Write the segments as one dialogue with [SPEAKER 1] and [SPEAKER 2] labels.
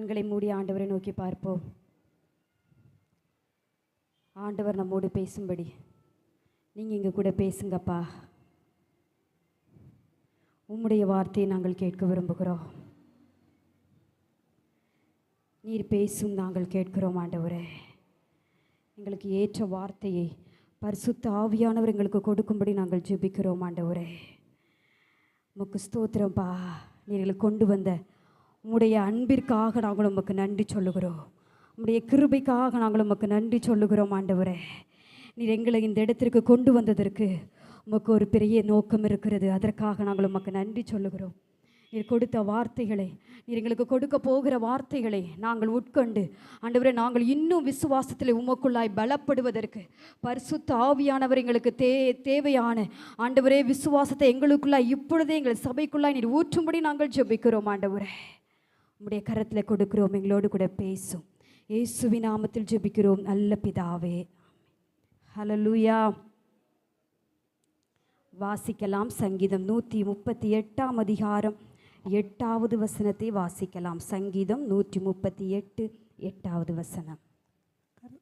[SPEAKER 1] கண்களை மூடி ஆண்டவரை நோக்கி பார்ப்போம். ஆண்டவர் நம்மோடு பேசும்படி நீங்கள் இங்கே கூட பேசுங்கப்பா. உம்முடைய வார்த்தையை நாங்கள் கேட்க விரும்புகிறோம். நீர் பேசும் நாங்கள் கேட்கிறோம் ஆண்டவரே. எங்களுக்கு ஏற்ற வார்த்தையை பரிசுத்த ஆவியானவர் எங்களுக்கு கொடுக்கும்படி நாங்கள் ஜெபிக்கிறோம் ஆண்டவரே. உமக்கு ஸ்தோத்திரம்பா. நீர் எங்களுக்கு கொண்டு வந்த உம்முடைய அன்பிற்காக நாங்கள் உமக்கு நன்றி சொல்லுகிறோம். உம்முடைய கிருபைக்காக நாங்கள் உமக்கு நன்றி சொல்லுகிறோம் ஆண்டவரே. நீர் எங்களை இந்த இடத்திற்கு கொண்டு வந்ததற்கு உமக்கு ஒரு பெரிய நோக்கம் இருக்கிறது. அதற்காக நாங்கள் உமக்கு நன்றி சொல்லுகிறோம். நீர் கொடுத்த வார்த்தைகளை, நீர் எங்களுக்கு கொடுக்க போகிற வார்த்தைகளை நாங்கள் உட்கொண்டு ஆண்டவரே, நாங்கள் இன்னும் விசுவாசத்தில் உமக்குள்ளாய் பலப்படுவதற்கு பரிசுத்த ஆவியானவர் எங்களுக்கு தேவையான ஆண்டவரே விசுவாசத்தை எங்களுக்குள்ளாய் இப்பொழுதே எங்கள் சபைக்குள்ளாய் நீர் ஊற்றும்படி நாங்கள் ஜெபிக்கிறோம் ஆண்டவரே. உம்முடைய கரத்தில் கொடுக்கிறோம். எங்களோடு கூட பேசும். இயேசுவின் நாமத்தில் ஜெபிக்கிறோம் நல்ல பிதாவே. ஹல்லேலூயா. வாசிக்கலாம். சங்கீதம் 138 அதிகாரம் 8வது வசனத்தை வாசிக்கலாம். சங்கீதம் 138 8வது வசனம்.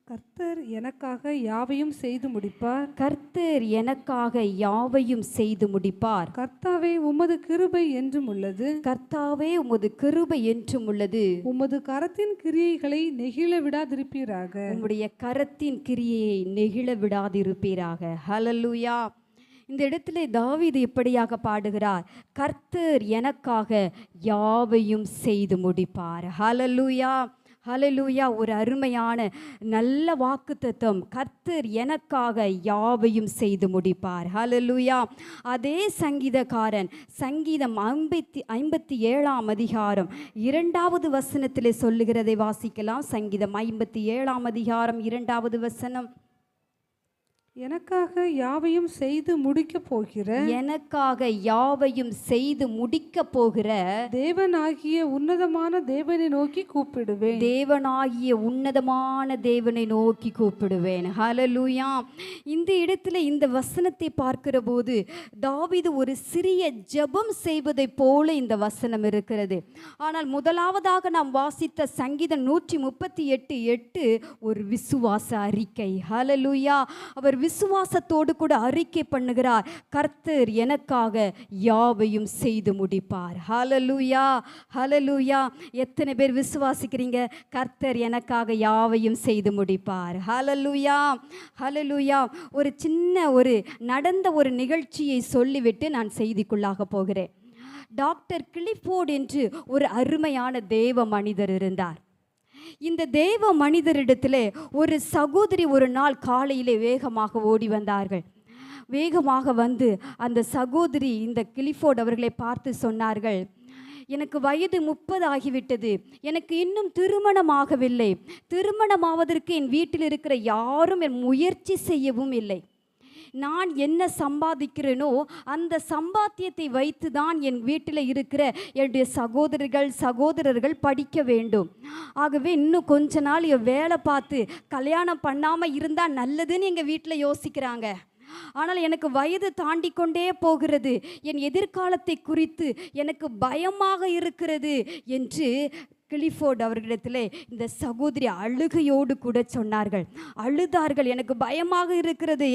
[SPEAKER 2] கர்த்தர் எனக்காக யாவையும் செய்து முடிப்பார்.
[SPEAKER 1] கர்த்தர் எனக்காக யாவையும் செய்து முடிப்பார்.
[SPEAKER 2] கர்த்தாவே உமது கிருபை என்றும் உள்ளது.
[SPEAKER 1] கர்த்தாவே உமது கிருபை என்றும் உள்ளது.
[SPEAKER 2] உமது கரத்தின் கிரியைகளை நெகிழ விடாதிருப்பீராக.
[SPEAKER 1] உம்முடைய கரத்தின் கிரியையை நெகிழ விடாதிருப்பீராக. ஹல்லேலூயா. இந்த இடத்துல தாவீது இப்படியாக பாடுகிறார், கர்த்தர் எனக்காக யாவையும் செய்து முடிப்பார். ஹல்லேலூயா, ஹல்லேலூயா. ஒரு அருமையான நல்ல வாக்குத்தத்தம். கர்த்தர் எனக்காக யாவையும் செய்து முடிப்பார். ஹல்லேலூயா. அதே சங்கீதக்காரன் சங்கீதம் 57 அதிகாரம் 2வது வசனத்திலே சொல்லுகிறதை வாசிக்கலாம். சங்கீதம் 57 அதிகாரம் 2வது வசனம்.
[SPEAKER 2] எனக்காக யாவையும் செய்து முடிக்க போகிற,
[SPEAKER 1] எனக்காக யாவையும் செய்து முடிக்க போகிற
[SPEAKER 2] தேவனாகிய உன்னதமான தேவனை நோக்கி கூப்பிடுவேன்.
[SPEAKER 1] தேவனாகிய உன்னதமான தேவனை நோக்கி கூப்பிடுவேன். ஹல்லேலூயா. இந்த இடத்துல இந்த வசனத்தை பார்க்கிற போது தாவீது ஒரு சிறிய ஜெபம் செய்வதை போல இந்த வசனம் இருக்கிறது. ஆனால் முதலாவதாக நாம் வாசித்த சங்கீதம் 138:8 ஒரு விசுவாச அறிக்கை. ஹல்லேலூயா. அவர் விசுவாசத்தோடு கூட அறிக்கை பண்ணுகிறார், கர்த்தர் எனக்காக யாவையும் செய்து முடிப்பார். ஹல்லேலூயா, ஹல்லேலூயா. எத்தனை பேர் விசுவாசிக்கிறீங்க? கர்த்தர் எனக்காக யாவையும் செய்து முடிப்பார். ஹல்லேலூயா, ஹல்லேலூயா. ஒரு சின்ன நடந்த ஒரு நிகழ்ச்சியை சொல்லிவிட்டு நான் செய்திக்குள்ளாக போகிறேன். டாக்டர் கிளிஃபோர்ட் என்று ஒரு அருமையான தேவ மனிதர் இருந்தார். இந்த தேவ மனிதரிடத்திலே ஒரு சகோதரி ஒரு நாள் காலையிலே வேகமாக ஓடி வந்தார்கள். வேகமாக வந்து அந்த சகோதரி இந்த கிளிஃபோர்ட் அவர்களை பார்த்து சொன்னார்கள், எனக்கு வயது 30 ஆகிவிட்டது, எனக்கு இன்னும் திருமணமாகவில்லை, திருமணமாவதற்கு என் வீட்டில் இருக்கிற யாரும் என் முயற்சி செய்யவும் இல்லை. நான் என்ன சம்பாதிக்கிறேனோ அந்த சம்பாத்தியத்தை வைத்து தான் என் வீட்டில் இருக்கிற என்னுடைய சகோதரர்கள் படிக்க வேண்டும். ஆகவே இன்னும் கொஞ்ச நாள் வேலை பார்த்து கல்யாணம் பண்ணாமல் இருந்தால் நல்லதுன்னு எங்கள் வீட்டில் யோசிக்கிறாங்க. ஆனால் எனக்கு வயது தாண்டி கொண்டே போகிறது, என் எதிர்காலத்தை குறித்து எனக்கு பயமாக இருக்கிறது என்று கிளிஃபோர்ட் அவர்களிடத்தில் இந்த சகோதரி அழுகையோடு கூட சொன்னார்கள். அழுதார்கள், எனக்கு பயமாக இருக்கிறது,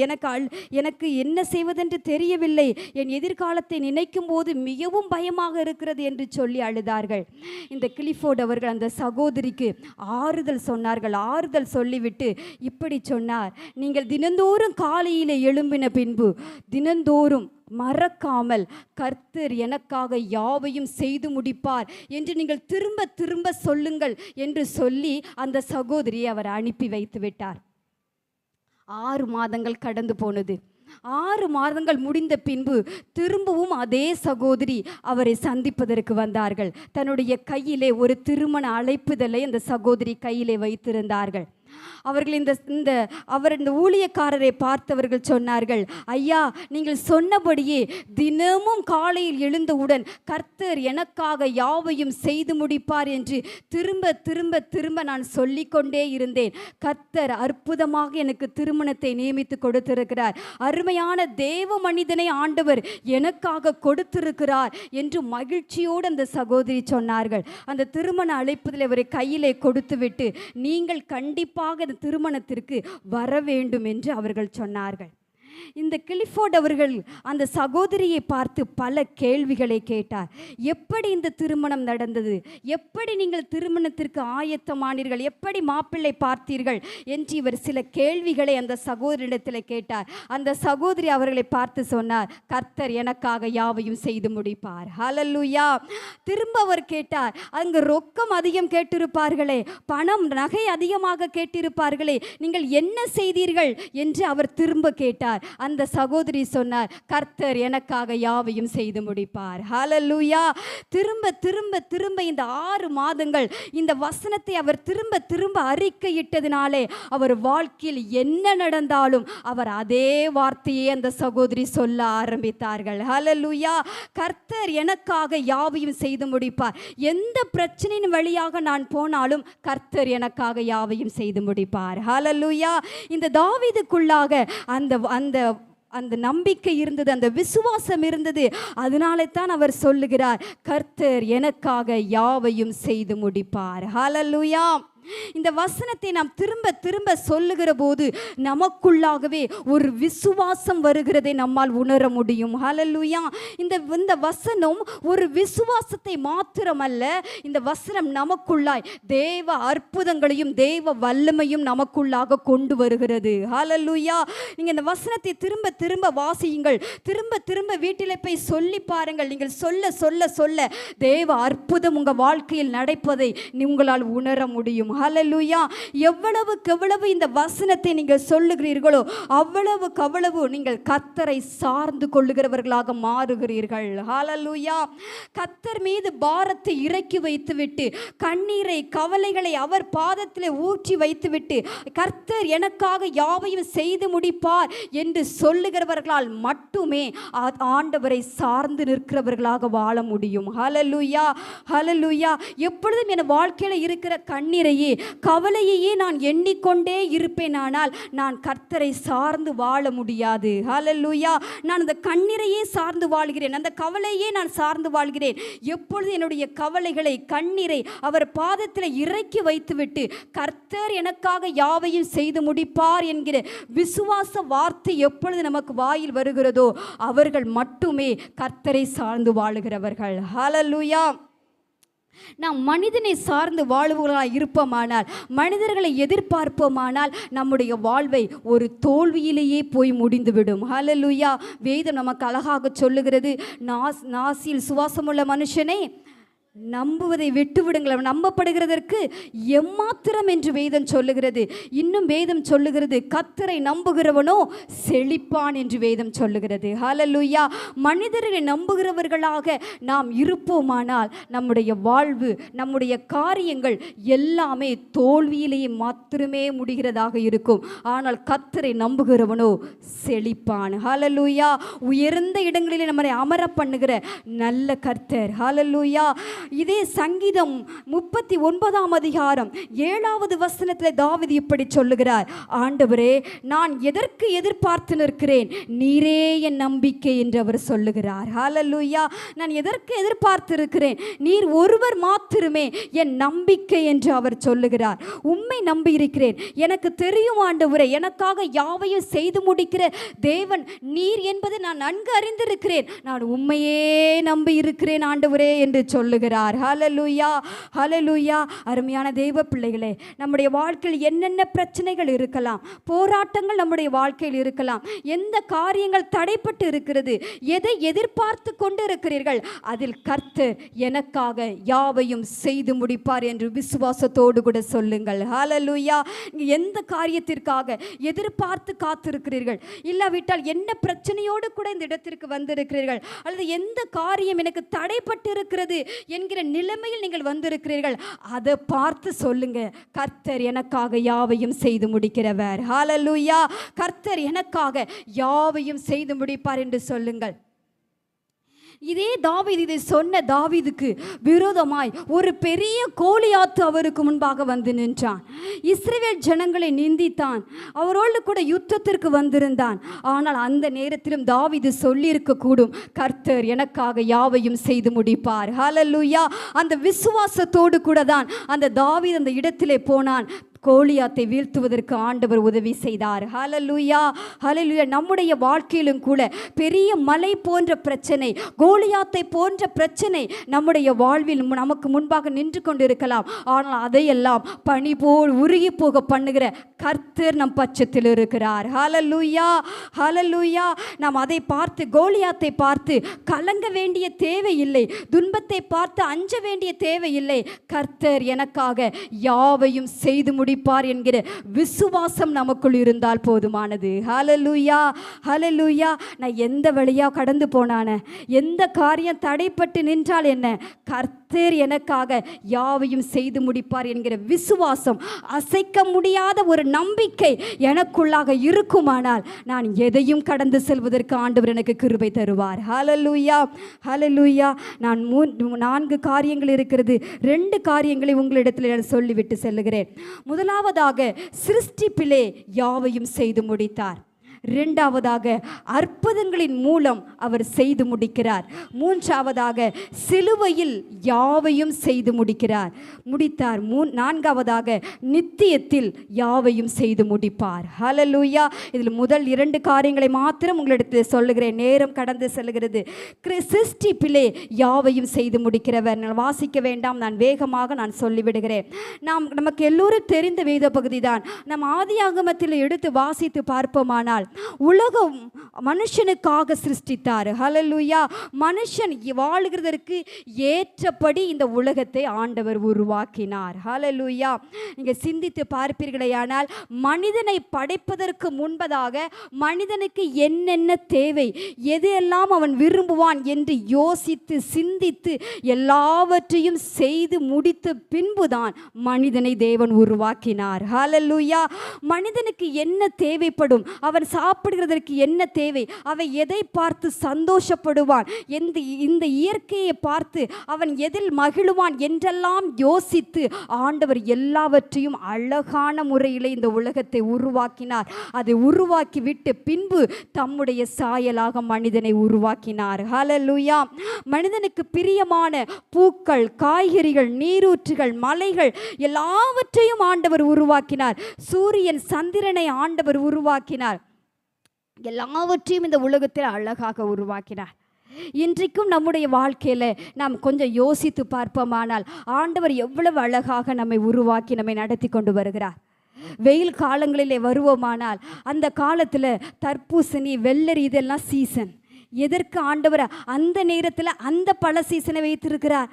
[SPEAKER 1] எனக்கு என்ன செய்வதென்று தெரியவில்லை, என் எதிர்காலத்தை நினைக்கும் போது மிகவும் பயமாக இருக்கிறது என்று சொல்லி அழுதார்கள். இந்த கிளிஃபோர்ட் அவர்கள் அந்த சகோதரிக்கு ஆறுதல் சொன்னார்கள். ஆறுதல் சொல்லிவிட்டு இப்படி சொன்னார், நீங்கள் தினந்தோறும் காலையில் எழும்பின பின்பு தினந்தோறும் மறக்காமல் கர்த்தர் எனக்காக யாவையும் செய்து முடிப்பார் என்று நீங்கள் திரும்ப திரும்ப சொல்லுங்கள் என்று சொல்லி அந்த சகோதரியை அவர் அனுப்பி வைத்து விட்டார். 6 மாதங்கள் கடந்து போனது. 6 மாதங்கள் முடிந்த பின்பு திரும்பவும் அதே சகோதரி அவரை சந்திப்பதற்கு வந்தார்கள். தன்னுடைய கையிலே ஒரு திருமண அழைப்புதலை அந்த சகோதரி கையிலே வைத்திருந்தார்கள். அவர்கள் இந்த ஊழியக்காரரை பார்த்தவர்கள் சொன்னார்கள், ஐயா, நீங்கள் சொன்னபடியே தினமும் காலையில் எழுந்தவுடன் கர்த்தர் எனக்காக யாவையும் செய்து முடிப்பார் என்று திரும்ப திரும்ப திரும்ப நான் சொல்லிக்கொண்டே இருந்தேன். கர்த்தர் அற்புதமாக எனக்கு திருமணத்தை நியமித்து கொடுத்திருக்கிறார். அருமையான தேவ மனிதனை ஆண்டவர் எனக்காக கொடுத்திருக்கிறார் என்று மகிழ்ச்சியோடு அந்த சகோதரி சொன்னார்கள். அந்த திருமண அழைப்புதல் அவரை கையிலே கொடுத்துவிட்டு, நீங்கள் கண்டிப்பாக அந்த திருமணத்திற்கு வர வேண்டும் என்று அவர்கள் சொன்னார்கள். இந்த கிளிஃபோர்ட் அவர்கள் அந்த சகோதரியை பார்த்து பல கேள்விகளை கேட்டார். எப்படி இந்த திருமணம் நடந்தது, எப்படி நீங்கள் திருமணத்திற்கு ஆயத்தமானீர்கள், எப்படி மாப்பிள்ளை பார்த்தீர்கள் என்று இவர் சில கேள்விகளை அந்த சகோதரியிடத்தில் கேட்டார். அந்த சகோதரி அவர்களை பார்த்து சொன்னார், கர்த்தர் எனக்காக யாவையும் செய்து முடிப்பார். ஹல்லேலூயா. திரும்ப அவர் கேட்டார், அங்கு ரொக்கம் அதிகம் கேட்டிருப்பார்களே, பணம் நகை அதிகமாக கேட்டிருப்பார்களே, நீங்கள் என்ன செய்தீர்கள் என்று அவர் திரும்ப கேட்டார். அந்த சகோதரி சொன்னார், கர்த்தர் எனக்காக யாவையும் செய்து முடிப்பார். ஹல்லேலூயா. திரும்ப திரும்ப திரும்ப இந்த 6 மாதங்கள் இந்த வசனத்தை அவர் திரும்ப திரும்ப அறிக்கையிட்டதினாலே அவர் வாழ்க்கையில் என்ன நடந்தாலும் அவர் அதே வார்த்தையை அந்த சகோதரி சொல்ல ஆரம்பித்தார்கள். ஹல்லேலூயா. கர்த்தர் எனக்காக யாவையும் செய்து முடிப்பார். எந்த பிரச்சனையின் வழியாக நான் போனாலும் கர்த்தர் எனக்காக யாவையும் செய்து முடிப்பார். ஹல்லேலூயா. இந்த தாவீதுக்குள்ளாக அந்த நம்பிக்கை இருந்தது, அந்த விசுவாசம் இருந்தது. அதனாலே தான் அவர் சொல்லுகிறார், கர்த்தர் எனக்காக யாவையும் செய்து முடிப்பார். ஹல்லேலூயா. இந்த வசனத்தை நாம் திரும்ப திரும்ப சொல்லுகிற போது நமக்குள்ளாகவே ஒரு விசுவாசம் வருகிறதை நம்மால் உணர முடியும். ஹல்லேலூயா. இந்த வசனம் ஒரு விசுவாசத்தை மாத்திரமல்ல, இந்த வசனம் நமக்குள்ளாய் தேவ அற்புதங்களையும் தேவ வல்லமையும் நமக்குள்ளாக கொண்டு வருகிறது. ஹல்லேலூயா. நீங்கள் இந்த வசனத்தை திரும்ப திரும்ப வாசியுங்கள், திரும்ப திரும்ப வீட்டில் போய் சொல்லி பாருங்கள். நீங்கள் சொல்ல சொல்ல சொல்ல தேவ அற்புதம் உங்கள் வாழ்க்கையில் நடப்பதை உங்களால் உணர முடியும். ஹல்லேலூயா. எவ்வளவுக்கு எவ்வளவு இந்த வசனத்தை நீங்கள் சொல்லுகிறீர்களோ அவ்வளவுக்கு அவ்வளவு நீங்கள் கர்த்தரை சார்ந்து கொள்ளுகிறவர்களாக மாறுகிறீர்கள். ஹல்லேலூயா. கர்த்தர் மீது பாரத்தை இறக்கி வைத்துவிட்டு, கண்ணீரை கவலைகளை அவர் பாதத்தில் ஊற்றி வைத்துவிட்டு, கர்த்தர் எனக்காக யாவையும் செய்து முடிப்பார் என்று சொல்லுகிறவர்களால் மட்டுமே ஆண்டவரை சார்ந்து நிற்கிறவர்களாக வாழ முடியும். ஹல்லேலூயா. ஹல்லேலூயா. எப்பொழுதும் என் வாழ்க்கையில் இருக்கிற கண்ணீரையே கவலையையே நான் எண்ணிக்கொண்டே இருப்பேனானால் நான் கர்த்தரை சார்ந்து வாழ முடியாது. ஹல்லேலூயா. நான் அந்த கண்ணீரையே சார்ந்து வாழ்கிறேன், அந்த கவலையே நான் சார்ந்து வாழ்கிறேன். எப்பொழுது என்னுடைய கவலைகளை கண்ணீரை அவர் பாதத்தில் இறக்கி வைத்துவிட்டு கர்த்தர் எனக்காக யாவையும் செய்து முடிப்பார் என்கிற விசுவாச வார்த்தை எப்பொழுது நமக்கு வாயில் வருகிறதோ அவர்கள் மட்டுமே கர்த்தரை சார்ந்து வாழுகிறவர்கள். ஹல்லேலூயா. நாம் மனிதனை சார்ந்து வாழ்வுகளாக இருப்போமானால், மனிதர்களை எதிர்பார்ப்போமானால் நம்முடைய வாழ்வை ஒரு தோல்வியிலேயே போய் முடிந்துவிடும். ஹல்லேலூயா. வேதம் நமக்கு அழகாக சொல்லுகிறது, நாசியில் சுவாசமுள்ள மனுஷனே நம்புவதை விட்டுவிடுங்கள், அவன் நம்பப்படுகிறதற்கு எம்மாத்திரம் என்று வேதம் சொல்லுகிறது. இன்னும் வேதம் சொல்லுகிறது, கர்த்தரை நம்புகிறவனோ செழிப்பான் என்று வேதம் சொல்லுகிறது. ஹல்லேலூயா. மனிதரை நம்புகிறவர்களாக நாம் இருப்போமானால் நம்முடைய வாழ்வு, நம்முடைய காரியங்கள் எல்லாமே தோல்வியிலேயே மாத்திரமே முடிகிறதாக இருக்கும். ஆனால் கர்த்தரை நம்புகிறவனோ செழிப்பான். ஹல்லேலூயா. உயர்ந்த இடங்களிலே நம்மை அமர பண்ணுகிற நல்ல கர்த்தர். ஹல்லேலூயா. இதே சங்கீதம் 39ஆம் அதிகாரம் 7வது வசனத்தில் தாவீது இப்படி சொல்லுகிறார், ஆண்டவரே, நான் எதற்கு எதிர்பார்த்து நிற்கிறேன், நீரே என் நம்பிக்கை என்று அவர் சொல்லுகிறார். ஹல்லேலூயா. நான் எதற்கு எதிர்பார்த்து இருக்கிறேன், நீர் ஒருவர் மாத்திரமே என் நம்பிக்கை என்று அவர் சொல்லுகிறார். உம்மை நம்பி இருக்கிறேன், எனக்கு தெரியும் ஆண்டவரே, எனக்காக யாவையும் செய்து முடிக்கிற தேவன் நீர் என்பதை நான் நன்கு அறிந்திருக்கிறேன், நான் உம்மையே நம்பி இருக்கிறேன் ஆண்டவரே என்று சொல்லுகிறார். ஹல்லேலூயா. ஹல்லேலூயா. அருமையான தெய்வ பிள்ளைகளே, நம்முடைய வாழ்க்கையில் என்னென்ன பிரச்சனைகள் இருக்கலாம், போராட்டங்கள் நம்முடைய வாழ்க்கையில் இருக்கலாம், எந்த காரியங்கள் தடைப்பட்டு இருக்கிறது, எதை எதிர்பார்த்து கொண்டு இருக்கிறீர்கள், அதில் கர்த்தர் எனக்காக யாவையும் செய்து முடிப்பார் என்று விசுவாசத்தோடு கூட சொல்லுங்கள். ஹல்லேலூயா. எந்த காரியத்திற்காக எதிர்பார்த்து காத்திருக்கிறீர்கள், இல்லாவிட்டால் என்ன பிரச்சனையோடு கூட இந்த இடத்திற்கு வந்திருக்கிறீர்கள், அல்லது எந்த காரியம் எனக்கு தடைப்பட்டு இருக்கிறது என்கிற நிலைமையில் நீங்கள் வந்திருக்கிறீர்கள். அதை பார்த்து சொல்லுங்க, கர்த்தர் எனக்காக யாவையும் செய்து முடிக்கிறவர். ஹல்லேலூயா. கர்த்தர் எனக்காக யாவையும் செய்து முடிப்பார் என்று சொல்லுங்கள். இதே தாவீது, இதை சொன்ன தாவீதுக்கு விரோதமாய் ஒரு பெரிய கோலியாத்து அவருக்கு முன்பாக வந்து நின்றான். இஸ்ரவேல் ஜனங்களை நிந்தித்தான், அவரோடு கூட யுத்தத்திற்கு வந்திருந்தான். ஆனால் அந்த நேரத்திலும் தாவீது சொல்லியிருக்க கூடும், கர்த்தர் எனக்காக யாவையும் செய்து முடிப்பார். ஹல்லேலூயா. அந்த விசுவாசத்தோடு கூட தான் அந்த தாவீது அந்த இடத்திலே போனான். கோலியாத்தை வீழ்த்துவதற்கு ஆண்டவர் உதவி செய்தார். ஹல்லேலூயா. ஹல்லேலூயா. நம்முடைய வாழ்க்கையிலும் கூட பெரிய மலை போன்ற பிரச்சனை, கோலியாத்தை போன்ற பிரச்சனை நம்முடைய வாழ்வில் நமக்கு முன்பாக நின்று கொண்டிருக்கலாம். ஆனால் அதையெல்லாம் பனி போல் உருகி போக பண்ணுகிற கர்த்தர் நம் பட்சத்தில் இருக்கிறார். ஹல்லேலூயா. ஹல்லேலூயா. நாம் அதை பார்த்து, கோலியாத்தை பார்த்து கலங்க வேண்டிய தேவையில்லை, துன்பத்தை பார்த்து அஞ்ச வேண்டிய தேவையில்லை. கர்த்தர் எனக்காக யாவையும் செய்து முடிப்பார் என்கிற விசுவாசம் நமக்குள் இருந்தால் போதுமானது. ஹல்லேலூயா. ஹல்லேலூயா. நான் எந்த வழியா கடந்து போனானே, எந்த காரியம் தடைப்பட்டு நின்றால் என்ன, கர்த்தர் எனக்காக யாவையும் செய்து முடிப்பார் என்கிற விசுவாசம், அசைக்க முடியாத ஒரு நம்பிக்கை எனக்குள்ளாக இருக்குமானால் நான் எதையும் கடந்து செல்வதற்கு ஆண்டவர் எனக்கு கிருபை தருவார். ஹல்லேலூயா. ஹல்லேலூயா. நான் 4 காரியங்கள் இருக்கிறது, 2 காரியங்களை உங்களிடத்தில் நான் சொல்லிவிட்டு செல்லுகிறேன். முதலாவதாக, சிருஷ்டிப்பிலே யாவையும் செய்து முடித்தார். 2வதாக, அற்புதங்களின் மூலம் அவர் செய்து முடிக்கிறார். 3வதாக, சிலுவையில் யாவையும் செய்து முடித்தார். 4வதாக, நித்தியத்தில் யாவையும் செய்து முடிப்பார். ஹல்லேலூயா. இதில் முதல் 2 காரியங்களை மாத்திரம் உங்களிடத்தில் சொல்லுகிறேன், நேரம் கடந்து செல்கிறது. சிருஷ்டிப்பிலே யாவையும் செய்து முடிக்கிறவர். நான் வாசிக்க வேண்டாம், நான் வேகமாக நான் சொல்லிவிடுகிறேன். நமக்கு எல்லோரும் தெரிந்த வேத பகுதி தான். நம் ஆதியாகமத்தில் எடுத்து வாசித்து பார்ப்போமானால், உலகம் மனுஷனுக்காக சிருஷ்டித்தார். ஹல்லேலூயா. மனுஷன் வாழுகிறதற்கு ஏற்றபடி இந்த உலகத்தை ஆண்டவர் உருவாக்கினார். ஹல்லேலூயா. நீங்க சிந்தித்து பார்ப்பீர்களேயானால், மனிதனை படைப்பதற்கு முன்பதாக மனிதனுக்கு என்னென்ன தேவை, எதையெல்லாம் அவன் விரும்புவான் என்று யோசித்து சிந்தித்து எல்லாவற்றையும் செய்து முடித்த பின்புதான் மனிதனை தேவன் உருவாக்கினார். ஹல்லேலூயா. மனிதனுக்கு என்ன தேவைப்படும், அவன் சாப்பிடுகிறதற்கு என்ன தேவை, அவன் எதை பார்த்து சந்தோஷப்படுவான், இந்த இயற்கையை பார்த்து அவன் எதில் மகிழுவான் என்றெல்லாம் யோசித்து ஆண்டவர் எல்லாவற்றையும் அழகான முறையில் இந்த உலகத்தை உருவாக்கினார். அதை உருவாக்கி விட்டு பின்பு தம்முடைய சாயலாக மனிதனை உருவாக்கினார். ஹல்லேலூயா. மனிதனுக்கு பிரியமான பூக்கள், காய்கறிகள், நீரூற்றுகள், மலைகள் எல்லாவற்றையும் ஆண்டவர் உருவாக்கினார். சூரியன், சந்திரனை ஆண்டவர் உருவாக்கினார். எல்லாவற்றையும் இந்த உலகத்தில் அழகாக உருவாக்கினார். இன்றைக்கும் நம்முடைய வாழ்க்கையில் நாம் கொஞ்சம் யோசித்து பார்ப்போமானால், ஆண்டவர் எவ்வளவு அழகாக நம்மை உருவாக்கி நம்மை நடத்தி கொண்டு வருகிறார். வெயில் காலங்களிலே வருவோமானால், அந்த காலத்தில் தர்பூசணி, வெள்ளரி இதெல்லாம் சீசன். எதற்கு ஆண்டவர் அந்த நேரத்தில் அந்த பழ சீசனை வைத்திருக்கிறார்?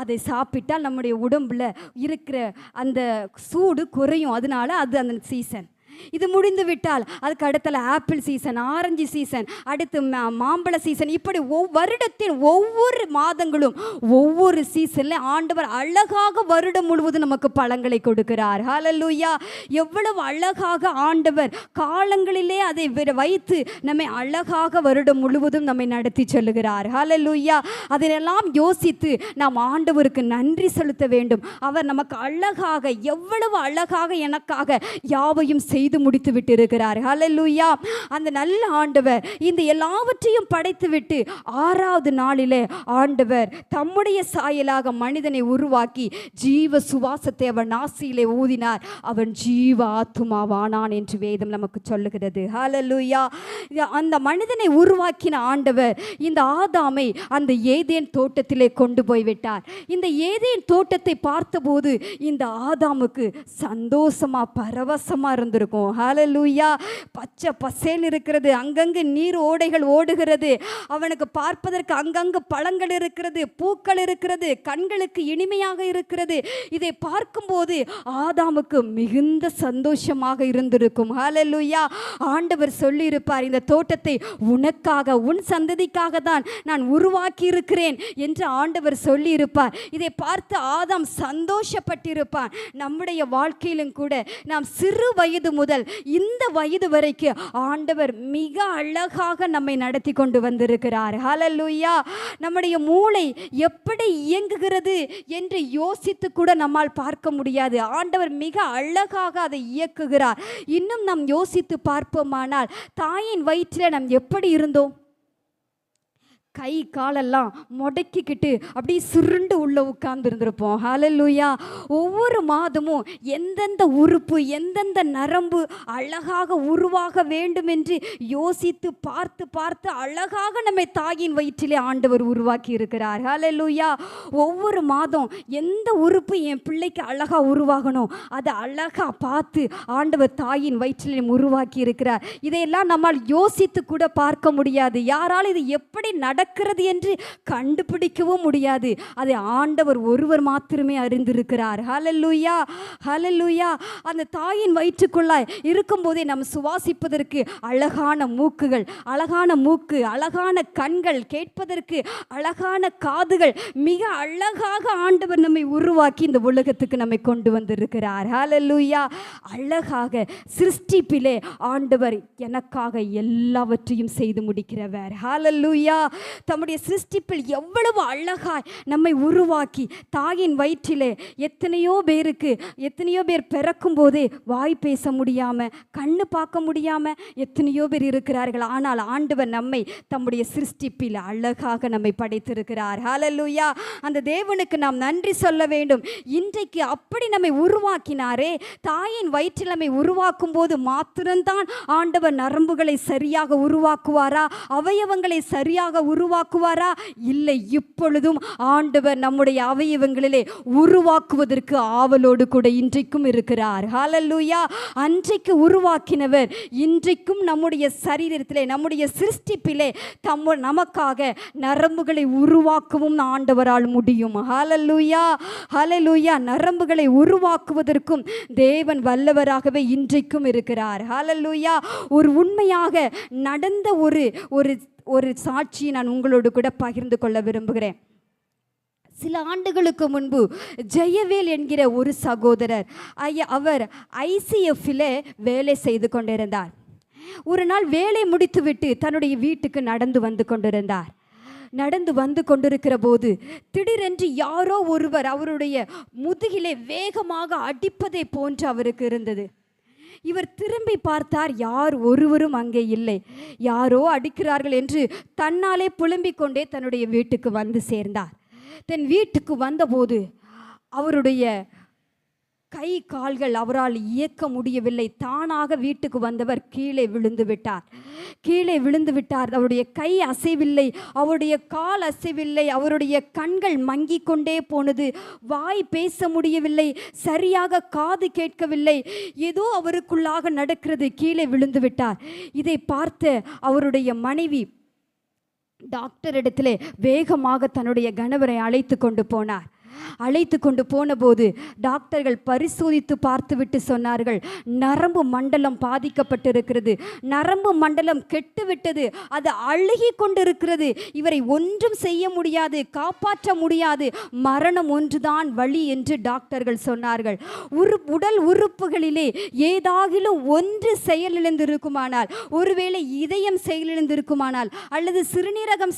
[SPEAKER 1] அதை சாப்பிட்டால் நம்முடைய உடம்புல இருக்கிற அந்த சூடு குறையும், அதனால அது அந்த சீசன். இது முடிந்து விட்டால் அதுக்கு அடுத்தல ஆப்பிள் சீசன், ஆரஞ்சு சீசன், அடுத்து மாம்பழ சீசன். இப்படி வருடத்தின் ஒவ்வொரு மாதங்களும் ஒவ்வொரு சீசனில் ஆண்டவர் அழகாக வருடம் முழுவதும் நமக்கு பழங்களை கொடுக்கிறார். ஹல்லேலூயா. எவ்வளவு அழகாக ஆண்டவர் காலங்களிலே அதை வைத்து நம்மை அழகாக வருடம் முழுவதும் நம்மை நடத்தி செல்லுகிறார். ஹல்லேலூயா. அதனெல்லாம் யோசித்து நாம் ஆண்டவருக்கு நன்றி செலுத்த வேண்டும். அவர் நமக்கு அழகாக, எவ்வளவு அழகாக எனக்காக யாவையும் செய்து முடித்து விட்டு இருக்கிறார். ஹல்லேலூயா. அந்த நல்ல ஆண்டவர் இந்த எல்லாவற்றையும் படைத்து விட்டு 6வது நாளிலே ஆண்டவர் தம்முடைய சாயலாக மனிதனை உருவாக்கி ஜீவ சுவாசத்தை அவன் நாசியிலே ஊதினார். அவன் ஜீவ ஆத்துமாவானான் என்று வேதம் நமக்கு சொல்லுகிறது. ஹல்லேலூயா. அந்த மனிதனை உருவாக்கின ஆண்டவர் இந்த ஆதாமை அந்த ஏதேன் தோட்டத்திலே கொண்டு போய்விட்டார். இந்த ஏதேன் தோட்டத்தை பார்த்தபோது இந்த ஆதாமுக்கு சந்தோஷமா, பரவசமா இருந்திருக்கும். இருக்கும். ஹல்லேலூயா. பச்சை பசேல் இருக்கிறது, அங்கங்கு நீர் ஓடைகள் ஓடுகிறது, அவனுக்கு பார்ப்பதற்கு அங்கங்கு பழங்கள் இருக்கிறது, பூக்கள் இருக்கிறது, கண்களுக்கு இனிமையாக இருக்கிறது. இதை பார்க்கும்போது ஆதாமுக்கு மிகுந்த சந்தோஷமாக இருந்திருக்கும். ஹல்லேலூயா. ஆண்டவர் சொல்லி இருப்பார், இந்த தோட்டத்தை உனக்காக உன் சந்ததிக்காக தான் நான் உருவாக்கி இருக்கிறேன் என்று ஆண்டவர் சொல்லி இருப்பார். இதை பார்த்து ஆதாம் சந்தோஷப்பட்டிருப்பான். நம்முடைய வாழ்க்கையிலும் கூட நாம் சிறு வயது முதல் இந்த வயது வரைக்கும் ஆண்டவர் மிக அழகாக நம்மை நடத்தி கொண்டு வந்திருக்கிறார். ஹல்லேலூயா. நம்முடைய மூளை எப்படி இயங்குகிறது என்று யோசித்து கூட நம்மால் பார்க்க முடியாது. ஆண்டவர் மிக அழகாக அதை இயக்குகிறார். இன்னும் நாம் யோசித்து பார்ப்போமானால் தாயின் வயிற்றில் நாம் எப்படி இருந்தோம்? கை காலெல்லாம் முடக்கிக்கிட்டு அப்படி சுருண்டு உள்ளே உட்கார்ந்து இருந்திருப்போம். ஹல்லேலூயா. ஒவ்வொரு மாதமும் எந்தெந்த உறுப்பு எந்தெந்த நரம்பு அழகாக உருவாக வேண்டும் என்று யோசித்து பார்த்து பார்த்து அழகாக நம்மை தாயின் வயிற்றிலே ஆண்டவர் உருவாக்கி இருக்கிறார். ஹல்லேலூயா. ஒவ்வொரு மாதம் எந்த உறுப்பு என் பிள்ளைக்கு அழகாக உருவாகணும் அதை அழகாக பார்த்து ஆண்டவர் தாயின் வயிற்றிலே உருவாக்கி இருக்கிறார். இதையெல்லாம் நம்மால் யோசித்து கூட பார்க்க முடியாது. யாரால் இது எப்படி நடக்கிறது என்று கண்டுபிடிக்கவும் முடியாது. அதை ஆண்டவர் ஒருவர் மாத்திரமே அறிந்திருக்கிறார். ஹல்லேலூயா. ஹல்லேலூயா. அந்த தாயின் வயிற்றுக்குள்ளாய் இருக்கும்போதே நாம் சுவாசிப்பதற்கு அழகான மூக்குகள், அழகான மூக்கு, அழகான கண்கள், கேட்பதற்கு அழகான காதுகள், மிக அழகாக ஆண்டவர் நம்மை உருவாக்கி இந்த உலகத்துக்கு நம்மை கொண்டு வந்திருக்கிறார். ஹல்லேலூயா. அழகாக சிருஷ்டிப்பிலே ஆண்டவர் எனக்காக எல்லாவற்றையும் செய்து முடிக்கிறவர். ஹல்லேலூயா. தம்முடைய சிருஷ்டிப்பில் எவ்வளவு அழகாய் நம்மை உருவாக்கி தாயின் வயிற்றிலே எத்தனையோ பேர் பிறக்கும் போதே வாய் பேச முடியாம, கண்ணு பார்க்க முடியாம எத்தனையோ பேர் இருக்கிறார்கள். ஆனால் ஆண்டவர் நம்மை தம்முடைய சிருஷ்டிப்பில் அழகாக நம்மை படைத்திருக்கிறார். ஹல்லேலூயா. அந்த தேவனுக்கு நாம் நன்றி சொல்ல வேண்டும். இன்றைக்கு அப்படி நம்மை உருவாக்கினாரே, தாயின் வயிற்றில் நம்மை உருவாக்கும் போது மாத்திரம்தான் ஆண்டவர் நரம்புகளை சரியாக உருவாக்குவாரா, அவயவங்களை சரியாக உருவாக்குவாரா? இல்லை. இப்பொழுதும் ஆண்டவர் நம்முடைய அவயவங்களிலே உருவாக்குவதற்கு ஆவலோடு கூட இன்றைக்கும் இருக்கிறார். ஹல்லேலூயா. அன்றைக்கு உருவாக்கினவர் இன்றைக்கும் நம்முடைய சரீரத்திலே, நம்முடைய சிருஷ்டிப்பிலே நமக்காக நரம்புகளை உருவாக்கவும் ஆண்டவரால் முடியும். ஹல்லேலூயா. ஹல்லேலூயா. நரம்புகளை உருவாக்குவதற்கும் தேவன் வல்லவராகவே இன்றைக்கும் இருக்கிறார். ஹல்லேலூயா. ஒரு உண்மையாக நடந்த ஒரு சாட்சியை நான் உங்களோடு கூட பகிர்ந்து கொள்ள விரும்புகிறேன். சில ஆண்டுகளுக்கு முன்பு ஜெயவேல் என்கிற ஒரு சகோதரர் அவர் ICFில் வேலை செய்து கொண்டிருந்தார். ஒரு நாள் வேலை முடித்துவிட்டு தன்னுடைய வீட்டுக்கு நடந்து வந்து கொண்டிருக்கிற போது திடீரென்று யாரோ ஒருவர் அவருடைய முதுகிலே வேகமாக அடிப்பதை போன்று அவருக்கு இருந்தது. இவர் திரும்பி பார்த்தார். யார் ஒருவரும் அங்கே இல்லை. யாரோ அடிக்கிறார்கள் என்று தன்னாலே புலம்பிக் கொண்டே தன்னுடைய வீட்டுக்கு வந்து சேர்ந்தார். தன் வீட்டுக்கு வந்தபோது அவருடைய கை கால்கள் அவரால் இயக்க முடியவில்லை. தானாக வீட்டுக்கு வந்தவர் கீழே விழுந்து விட்டார். அவருடைய கை அசைவில்லை, அவருடைய கால் அசைவில்லை, அவருடைய கண்கள் மங்கி கொண்டே போனது. வாய் பேச முடியவில்லை, சரியாக காது கேட்கவில்லை. ஏதோ அவருக்குள்ளாக நடக்கிறது. கீழே விழுந்து விட்டார். இதை பார்த்த அவருடைய மனைவி டாக்டர் இடத்திலே வேகமாக தன்னுடைய கணவரை அழைத்து கொண்டு போன போது டாக்டர்கள் பரிசோதித்து பார்த்துவிட்டு சொன்னார்கள், நரம்பு மண்டலம் பாதிக்கப்பட்டிருக்கிறது, நரம்பு மண்டலம் கெட்டுவிட்டது, அது அழுகி கொண்டிருக்கிறது, இவரை ஒன்றும் செய்ய முடியாது, காப்பாற்ற முடியாது, மரணம் ஒன்றுதான் வழி என்று டாக்டர்கள் சொன்னார்கள். உடல் உறுப்புகளிலே ஏதாகிலும் ஒன்று செயலிழந்திருக்குமானால், ஒருவேளை இதயம் செயலிழந்திருக்குமானால் அல்லது சிறுநீரகம்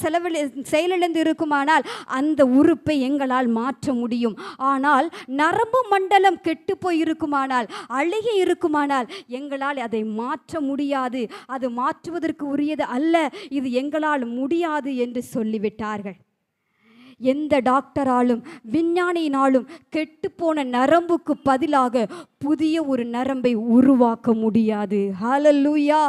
[SPEAKER 1] செயலிழந்திருக்குமானால் அந்த உறுப்பை எங்களால் மாற்ற முடியும். ஆனால் நரம்பு மண்டலம் கெட்டு போயிருக்குமானால், அழுகி இருக்குமானால் எங்களால் அதை மாற்ற முடியாது, அது மாற்றுவதற்கு உரியது அல்ல, இது எங்களால் முடியாது என்று சொல்லிவிட்டார்கள். எந்த டாக்டராலும் விஞ்ஞானியினாலும் கெட்டுப்போன நரம்புக்கு பதிலாக புதிய ஒரு நரம்பை உருவாக்க முடியாது. ஹல்லேலூயா.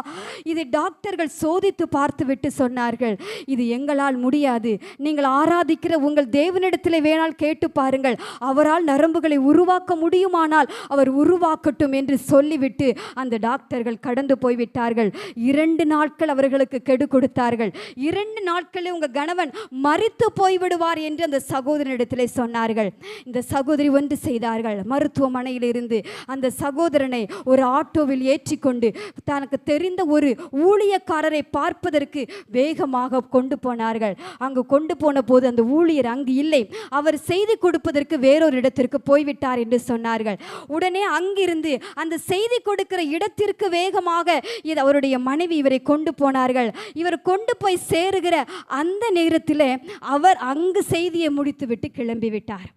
[SPEAKER 1] இது டாக்டர்கள் சோதித்து பார்த்துவிட்டு சொன்னார்கள், இது எங்களால் முடியாது, நீங்கள் ஆராதிக்கிற உங்கள் தேவனிடத்தில் வேணால் கேட்டு பாருங்கள், அவரால் நரம்புகளை உருவாக்க முடியுமானால் அவர் உருவாக்கட்டும் என்று சொல்லிவிட்டு அந்த டாக்டர்கள் கடந்து போய்விட்டார்கள். 2 நாட்கள் அவர்களுக்கு கெடு கொடுத்தார்கள். 2 நாட்களில் உங்கள் கணவன் மரித்து போய்விடுவார் என்று அந்த சகோதரனிடத்திலே சொன்னார்கள். இந்த சகோதரி ஒன்று செய்தார்கள், மருத்துவமனையில் இருந்து அந்த சகோதரனை ஒரு ஆட்டோவில் ஏற்றிக்கொண்டு தனக்கு தெரிந்த ஒரு ஊழியக்காரரை பார்ப்பதற்கு வேகமாக கொண்டு போனார்கள். அங்கு கொண்டு போன போது அந்த ஊழியர் அங்கு இல்லை, அவர் செய்தி கொடுப்பதற்கு வேறொரு இடத்திற்கு போய்விட்டார் என்று சொன்னார்கள். உடனே அங்கிருந்து அந்த செய்தி கொடுக்கிற இடத்திற்கு வேகமாக அவருடைய மனைவி இவரை கொண்டு போனார்கள். இவர் கொண்டு போய் சேருகிற அந்த நேரத்தில் அவர் அங்கு செய்தியை முடித்துவிட்டு கிளம்பிவிட்டார்.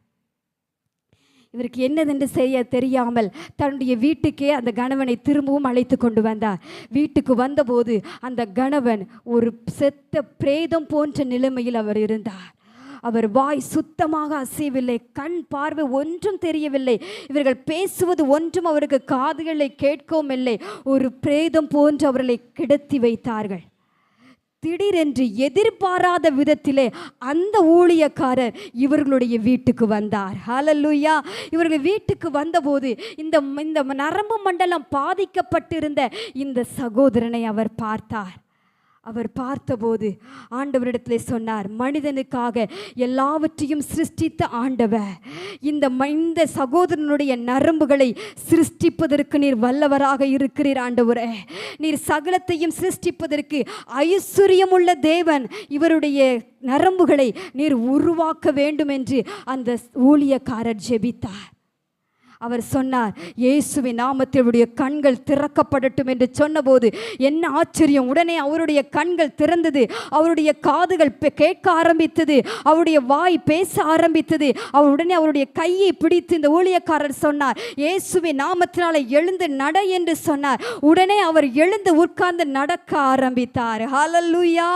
[SPEAKER 1] இவருக்கு என்னதென்று செய்ய தெரியாமல் தன்னுடைய வீட்டுக்கே அந்த கணவனை திரும்பவும் அழைத்து கொண்டு வந்தார். வீட்டுக்கு வந்தபோது அந்த கணவன் ஒரு செத்த பிரேதம் போன்ற நிலைமையில் அவர் இருந்தார். அவர் வாய் சுத்தமாக அசையவில்லை, கண் பார்வை ஒன்றும் தெரியவில்லை, இவர்கள் பேசுவது ஒன்றும் அவருக்கு காதுகளை கேட்கவும் இல்லை. ஒரு பிரேதம் போன்று அவர்களை கிடத்தி வைத்தார்கள். திடீரென்று எதிர்பாராத விதத்திலே அந்த ஊழியக்காரர் இவர்களுடைய வீட்டுக்கு வந்தார். ஹல்லேலூயா. இவர்கள் வீட்டுக்கு வந்தபோது இந்த நரம்பு மண்டலம் பாதிக்கப்பட்டிருந்த இந்த சகோதரனை அவர் பார்த்தார். அவர் பார்த்தபோது ஆண்டவரிடத்தில் சொன்னார், மனிதனுக்காக எல்லாவற்றையும் சிருஷ்டித்த ஆண்டவர் இந்த சகோதரனுடைய நரம்புகளை சிருஷ்டிப்பதற்கு நீர் வல்லவராக இருக்கிறீர் ஆண்டவரே. நீர் சகலத்தையும் சிருஷ்டிப்பதற்கு ஐஸ்வர்யமுள்ள தேவன், இவருடைய நரம்புகளை நீர் உருவாக்க வேண்டும் என்று அந்த ஊழியக்காரர் ஜெபித்தார். அவர் சொன்னார், இயேசுவின் நாமத்தினுடைய கண்கள் திறக்கப்படட்டும் என்று சொன்னபோது என்ன ஆச்சரியம்! உடனே அவருடைய கண்கள் திறந்தது, அவருடைய காதுகள் கேட்க ஆரம்பித்தது, அவருடைய வாய் பேச ஆரம்பித்தது. உடனே அவருடைய கையை பிடித்து இந்த ஊழியக்காரர் சொன்னார், இயேசுவின் நாமத்தினால எழுந்து நட என்று சொன்னார். உடனே அவர் எழுந்து உட்கார்ந்து நடக்க ஆரம்பித்தார். ஹல்லேலூயா,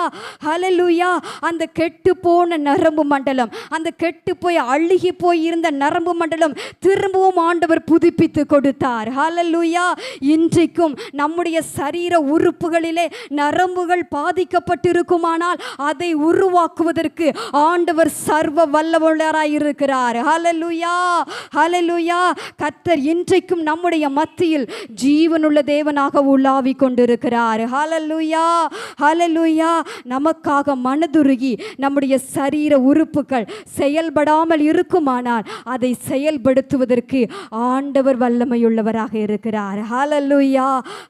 [SPEAKER 1] ஹல்லேலூயா. அந்த கெட்டு போன நரம்பு மண்டலம், அந்த கெட்டு போய் அழுகி போய் இருந்த நரம்பு மண்டலம் திரும்பவும் ஆண்டவர் புதுப்பித்து கொடுத்தார். ஹல்லேலூயா. இன்றைக்கும் நம்முடைய சரீர உறுப்புகளிலே நரம்புகள் பாதிக்கப்பட்டிருக்குமானால் அதை உருவாக்குவதற்கு ஆண்டவர் சர்வ வல்லவராய் இருக்கிறார். ஹல்லேலூயா, ஹல்லேலூயா. கர்த்தர் இன்றைக்கும் நம்முடைய மத்தியில் ஜீவனுள்ள தேவனாக உலாவி கொண்டிருக்கிறார். ஹல்லேலூயா, ஹல்லேலூயா. நமக்காக மனதுருகி நம்முடைய சரீர உறுப்புகள் செயல்படாமல் இருக்குமானால் அதை செயல்படுத்துவதற்கு ஆண்டவர் வல்லமையுள்ளவராக இருக்கிறார். ஹல்லேலூயா,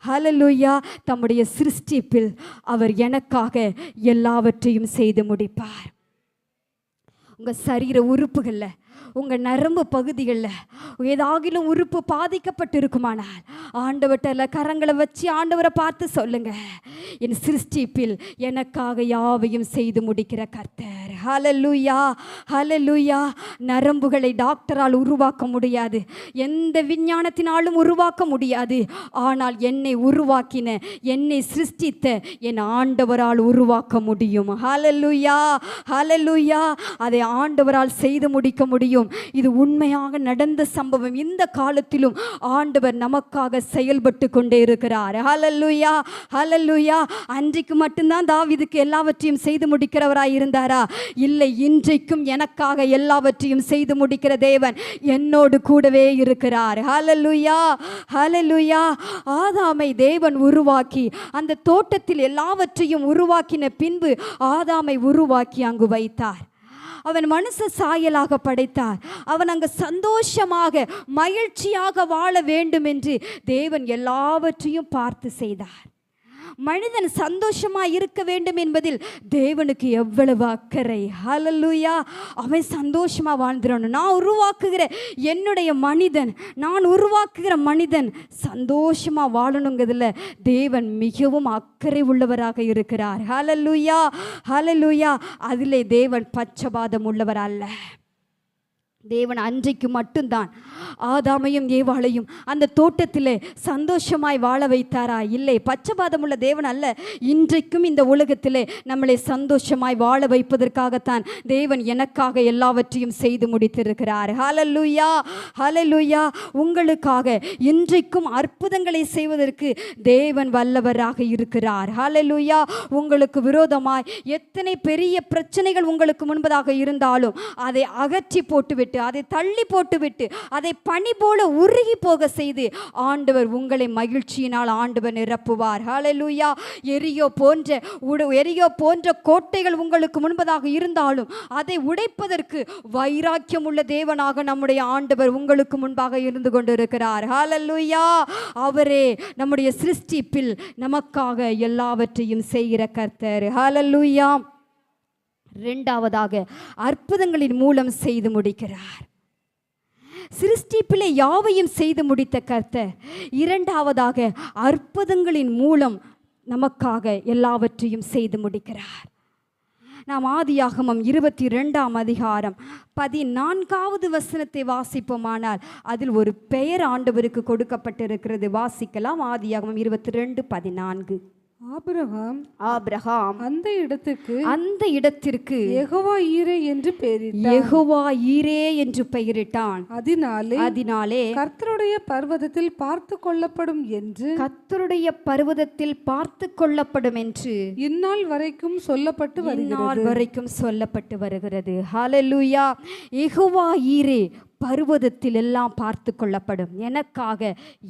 [SPEAKER 1] ஹல்லேலூயா. தம்முடைய சிருஷ்டிப்பில் அவர் எனக்காக எல்லாவற்றையும் செய்து முடிப்பார். உங்கள் சரீர உறுப்புகளில், உங்கள் நரம்பு பகுதிகளில் ஏதாகிலும் உறுப்பு பாதிக்கப்பட்டு இருக்குமானால் ஆண்டவர்கிட்ட கரங்களை வச்சு ஆண்டவரை பார்த்து சொல்லுங்க, என் சிருஷ்டிப்பில் எனக்காக யாவையும் செய்து முடிக்கிற கர்த்தர். ஹல்லேலூயா, ஹல்லேலூயா. நரம்புகளை டாக்டரால் உருவாக்க முடியாது, எந்த விஞ்ஞானத்தினாலும் உருவாக்க முடியாது. ஆனால் என்னை உருவாக்கின, என்னை சிருஷ்டித்த என் ஆண்டவரால் உருவாக்க முடியும். ஹல்லேலூயா, ஹல்லேலூயா. அதை ஆண்டவரால் செய்து முடிக்க முடியும். இது உண்மையாக நடந்த சம்பவம். இந்த காலத்திலும் ஆண்டவர் நமக்காக செயல்பட்டு கொண்டே இருக்கிறார். ஹல்லேலூயா, ஹல்லேலூயா. அன்றைக்கு மட்டும்தான் தாவீதுக்கு எல்லாவற்றையும் செய்து முடிக்கிறவராய் இருந்தாரா? இல்லை, இன்றைக்கும் எனக்காக எல்லாவற்றையும் செய்து முடிக்கிற தேவன் என்னோடு கூடவே இருக்கிறார். ஹல்லேலூயா, ஹல்லேலூயா. ஆதாமை தேவன் உருவாக்கி அந்த தோட்டத்தில் எல்லாவற்றையும் உருவாக்கின பின்பு ஆதாமை உருவாக்கி அங்கு வைத்தார். அவன் மனுஷ சாயலாக படைத்தார். அவன் அங்கு சந்தோஷமாக மகிழ்ச்சியாக வாழ வேண்டும் என்று தேவன் எல்லாவற்றையும் பார்த்து செய்தார். மனிதன் சந்தோஷமாக இருக்க வேண்டும் என்பதில் தேவனுக்கு எவ்வளவு அக்கறை. ஹல்லேலூயா. அவன் சந்தோஷமாக வாழ்ந்துடணும். நான் உருவாக்குகிற என்னுடைய மனிதன், நான் உருவாக்குகிற மனிதன் சந்தோஷமாக வாழணுங்கிறதுல தேவன் மிகவும் அக்கறை உள்ளவராக இருக்கிறார். ஹல்லேலூயா, ஹல்லேலூயா. அதிலே தேவன் பட்சபாதம் உள்ளவர் அல்ல. தேவன் அன்றைக்கு மட்டும்தான் ஆதாமையும் ஏவாளையும் அந்த தோட்டத்திலே சந்தோஷமாய் வாழ வைத்தாரா? இல்லை, பட்சபாதமுள்ள தேவன் அல்ல. இன்றைக்கும் இந்த உலகத்திலே நம்மளை சந்தோஷமாய் வாழ வைப்பதற்காகத்தான் தேவன் எனக்காக எல்லாவற்றையும் செய்து முடித்திருக்கிறார். ஹல்லேலூயா, ஹல்லேலூயா. உங்களுக்காக இன்றைக்கும் அற்புதங்களை செய்வதற்கு தேவன் வல்லவராக இருக்கிறார். ஹல்லேலூயா. உங்களுக்கு விரோதமாய் எத்தனை பெரிய பிரச்சனைகள் உங்களுக்கு முன்பதாக இருந்தாலும் அதை அகற்றி போட்டுவிட்டு, அதை தள்ளி போட்டுவிட்டு, அதை பனி போல உருகி போக செய்து ஆண்டவர் உங்களை மகிழ்ச்சியினால் ஆண்டவர் நிரப்புவார். ஹல்லேலூயா. எரியோ போன்ற கோட்டைகள் உங்களுக்கு முன்பதாக இருந்தாலும் அதை உடைப்பதற்கு வைராக்கியம் உள்ள தேவனாக நம்முடைய ஆண்டவர் உங்களுக்கு முன்பாக இருந்து கொண்டிருக்கிறார். ஹல்லேலூயா. அவரே நம்முடைய சிருஷ்டிப்பில் நமக்காக எல்லாவற்றையும் செய்கிற கர்த்தர். ஹல்லேலூயா. இரண்டாவதாக அற்புதங்களின் மூலம் செய்து முடிக்கிறார். சிருஷ்டிப்பிலே யாவையும் செய்து முடித்த கர்த்தர் இரண்டாவதாக அற்புதங்களின் மூலம் நமக்காக எல்லாவற்றையும் செய்து முடிக்கிறார். நாம் ஆதியாகமம் 22ஆம் அதிகாரம் 14வது வசனத்தை வாசிப்போமானால் அதில் ஒரு பெயர் ஆண்டவருக்கு கொடுக்கப்பட்டிருக்கிறது. வாசிக்கலாம். ஆதியாகமம் 22:14. ஆபிரகாம் அந்த இடத்திற்கு
[SPEAKER 2] யெகோவா ஈரே என்று பெயரிட்டான்.
[SPEAKER 1] யெகோவா ஈரே என்று பெயரிட்டான்.
[SPEAKER 2] அதனாலே கர்த்தருடைய பர்வதத்தில் பார்த்து கொள்ளப்படும் என்று இந்நாள் வரைக்கும் சொல்லப்பட்டு வருகிறது. ஹல்லேலூயா. யெகோவா ஈரே பர்வதத்தில் எல்லாம் பார்த்து கொள்ளப்படும், எனக்காக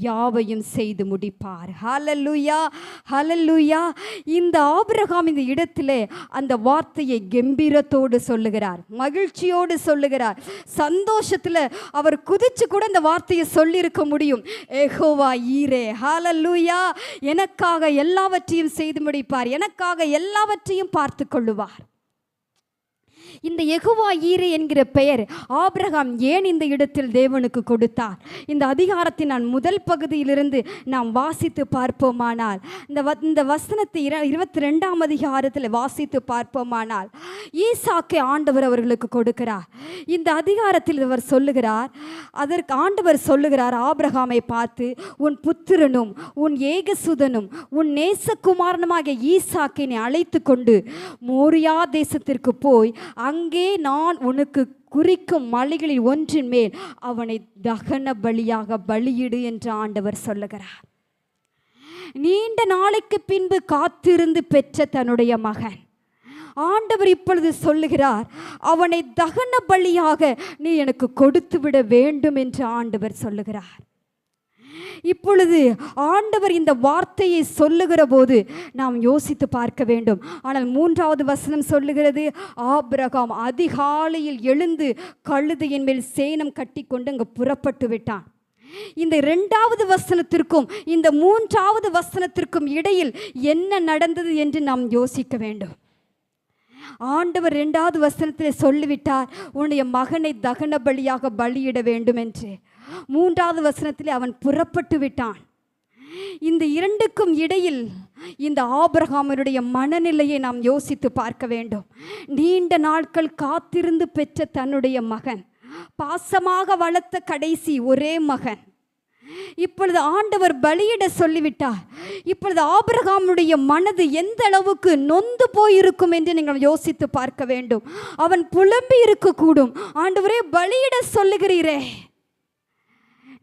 [SPEAKER 2] யாவையும் செய்து முடிப்பார். ஹல்லேலூயா, ஹல்லேலூயா. இந்த ஆபிரகாம் இந்த இடத்திலே அந்த வார்த்தையை கம்பீரத்தோடு சொல்லுகிறார், மகிழ்ச்சியோடு சொல்லுகிறார். சந்தோஷத்தில் அவர் குதிச்சு கூட இந்த வார்த்தையை சொல்லியிருக்க முடியும். யெகோவா ஈரே, ஹல்லேலூயா, எனக்காக எல்லாவற்றையும் செய்து முடிப்பார், எனக்காக எல்லாவற்றையும் பார்த்து கொள்ளுவார். இந்த யெகோவா ஈரே என்கிற பெயர் ஆபிரகாம் ஏன் இந்த இடத்தில் தேவனுக்கு கொடுத்தார்? இந்த அதிகாரத்தின் நான் முதல் பகுதியிலிருந்து நாம் வாசித்து பார்ப்போமானால், இந்த வசனத்தை 22ஆம் அதிகாரத்தில் வாசித்து பார்ப்போமானால் ஈசாக்கை ஆண்டவர் அவர்களுக்கு கொடுக்கிறார். இந்த அதிகாரத்தில் அவர் சொல்லுகிறார், அதற்கு ஆண்டவர் சொல்லுகிறார் ஆபிரகாமை பார்த்து, உன் புத்திரனும் உன் ஏகசுதனும் உன் நேசகுமாரனுமாகிய ஈசாக்கை நீ அழைத்து கொண்டு மோரியா தேசத்திற்கு போய் அங்கே நான் உனக்கு குறிக்கும் மலைகளில் ஒன்றின் மேல் அவனை தகன பலியாக பலியிடு என்று ஆண்டவர் சொல்லுகிறார். நீண்ட நாளைக்கு பின்பு காத்திருந்து பெற்ற தன்னுடைய மகன் ஆண்டவர் இப்பொழுது சொல்லுகிறார், அவனை தகன பலியாக நீ எனக்கு கொடுத்து விட வேண்டும் என்று ஆண்டவர் சொல்லுகிறார். இப்பொழுது ஆண்டவர் இந்த வார்த்தையை சொல்லுகிற போது நாம் யோசித்து பார்க்க வேண்டும். ஆனால் 3வது வசனம் சொல்லுகிறது, ஆபிரகாம் அதிகாலையில் எழுந்து கழுதையின் மேல் சேணம் கட்டி கொண்டு அங்கு புறப்பட்டு விட்டான். இந்த 2வது வசனத்திற்கும் இந்த 3வது வசனத்திற்கும் இடையில் என்ன நடந்தது என்று நாம் யோசிக்க வேண்டும். ஆண்டவர் 2வது வசனத்தில் சொல்லிவிட்டார், உன்னுடைய மகனை தகன பலியாக பலியிட வேண்டும் என்று. 3வது வசனத்தில் அவன் புறப்பட்டு விட்டான். இந்த இரண்டுக்கும் இடையில் இந்த ஆபிரகாமனுடைய மனநிலையை நாம் யோசித்து பார்க்க வேண்டும். நீண்ட நாட்கள் காத்திருந்து பெற்ற தன்னுடைய மகன், பாசமாக வளர்த்த கடைசி ஒரே மகன், இப்பொழுது ஆண்டவர் பலியிட சொல்லிவிட்டார். இப்பொழுது ஆபிரகாமுடைய மனது எந்த அளவுக்கு நொந்து போயிருக்கும் என்று நீங்கள் யோசித்து பார்க்க வேண்டும். அவன் புலம்பி இருக்கக்கூடும், ஆண்டவரே பலியிட சொல்லுகிறீரே,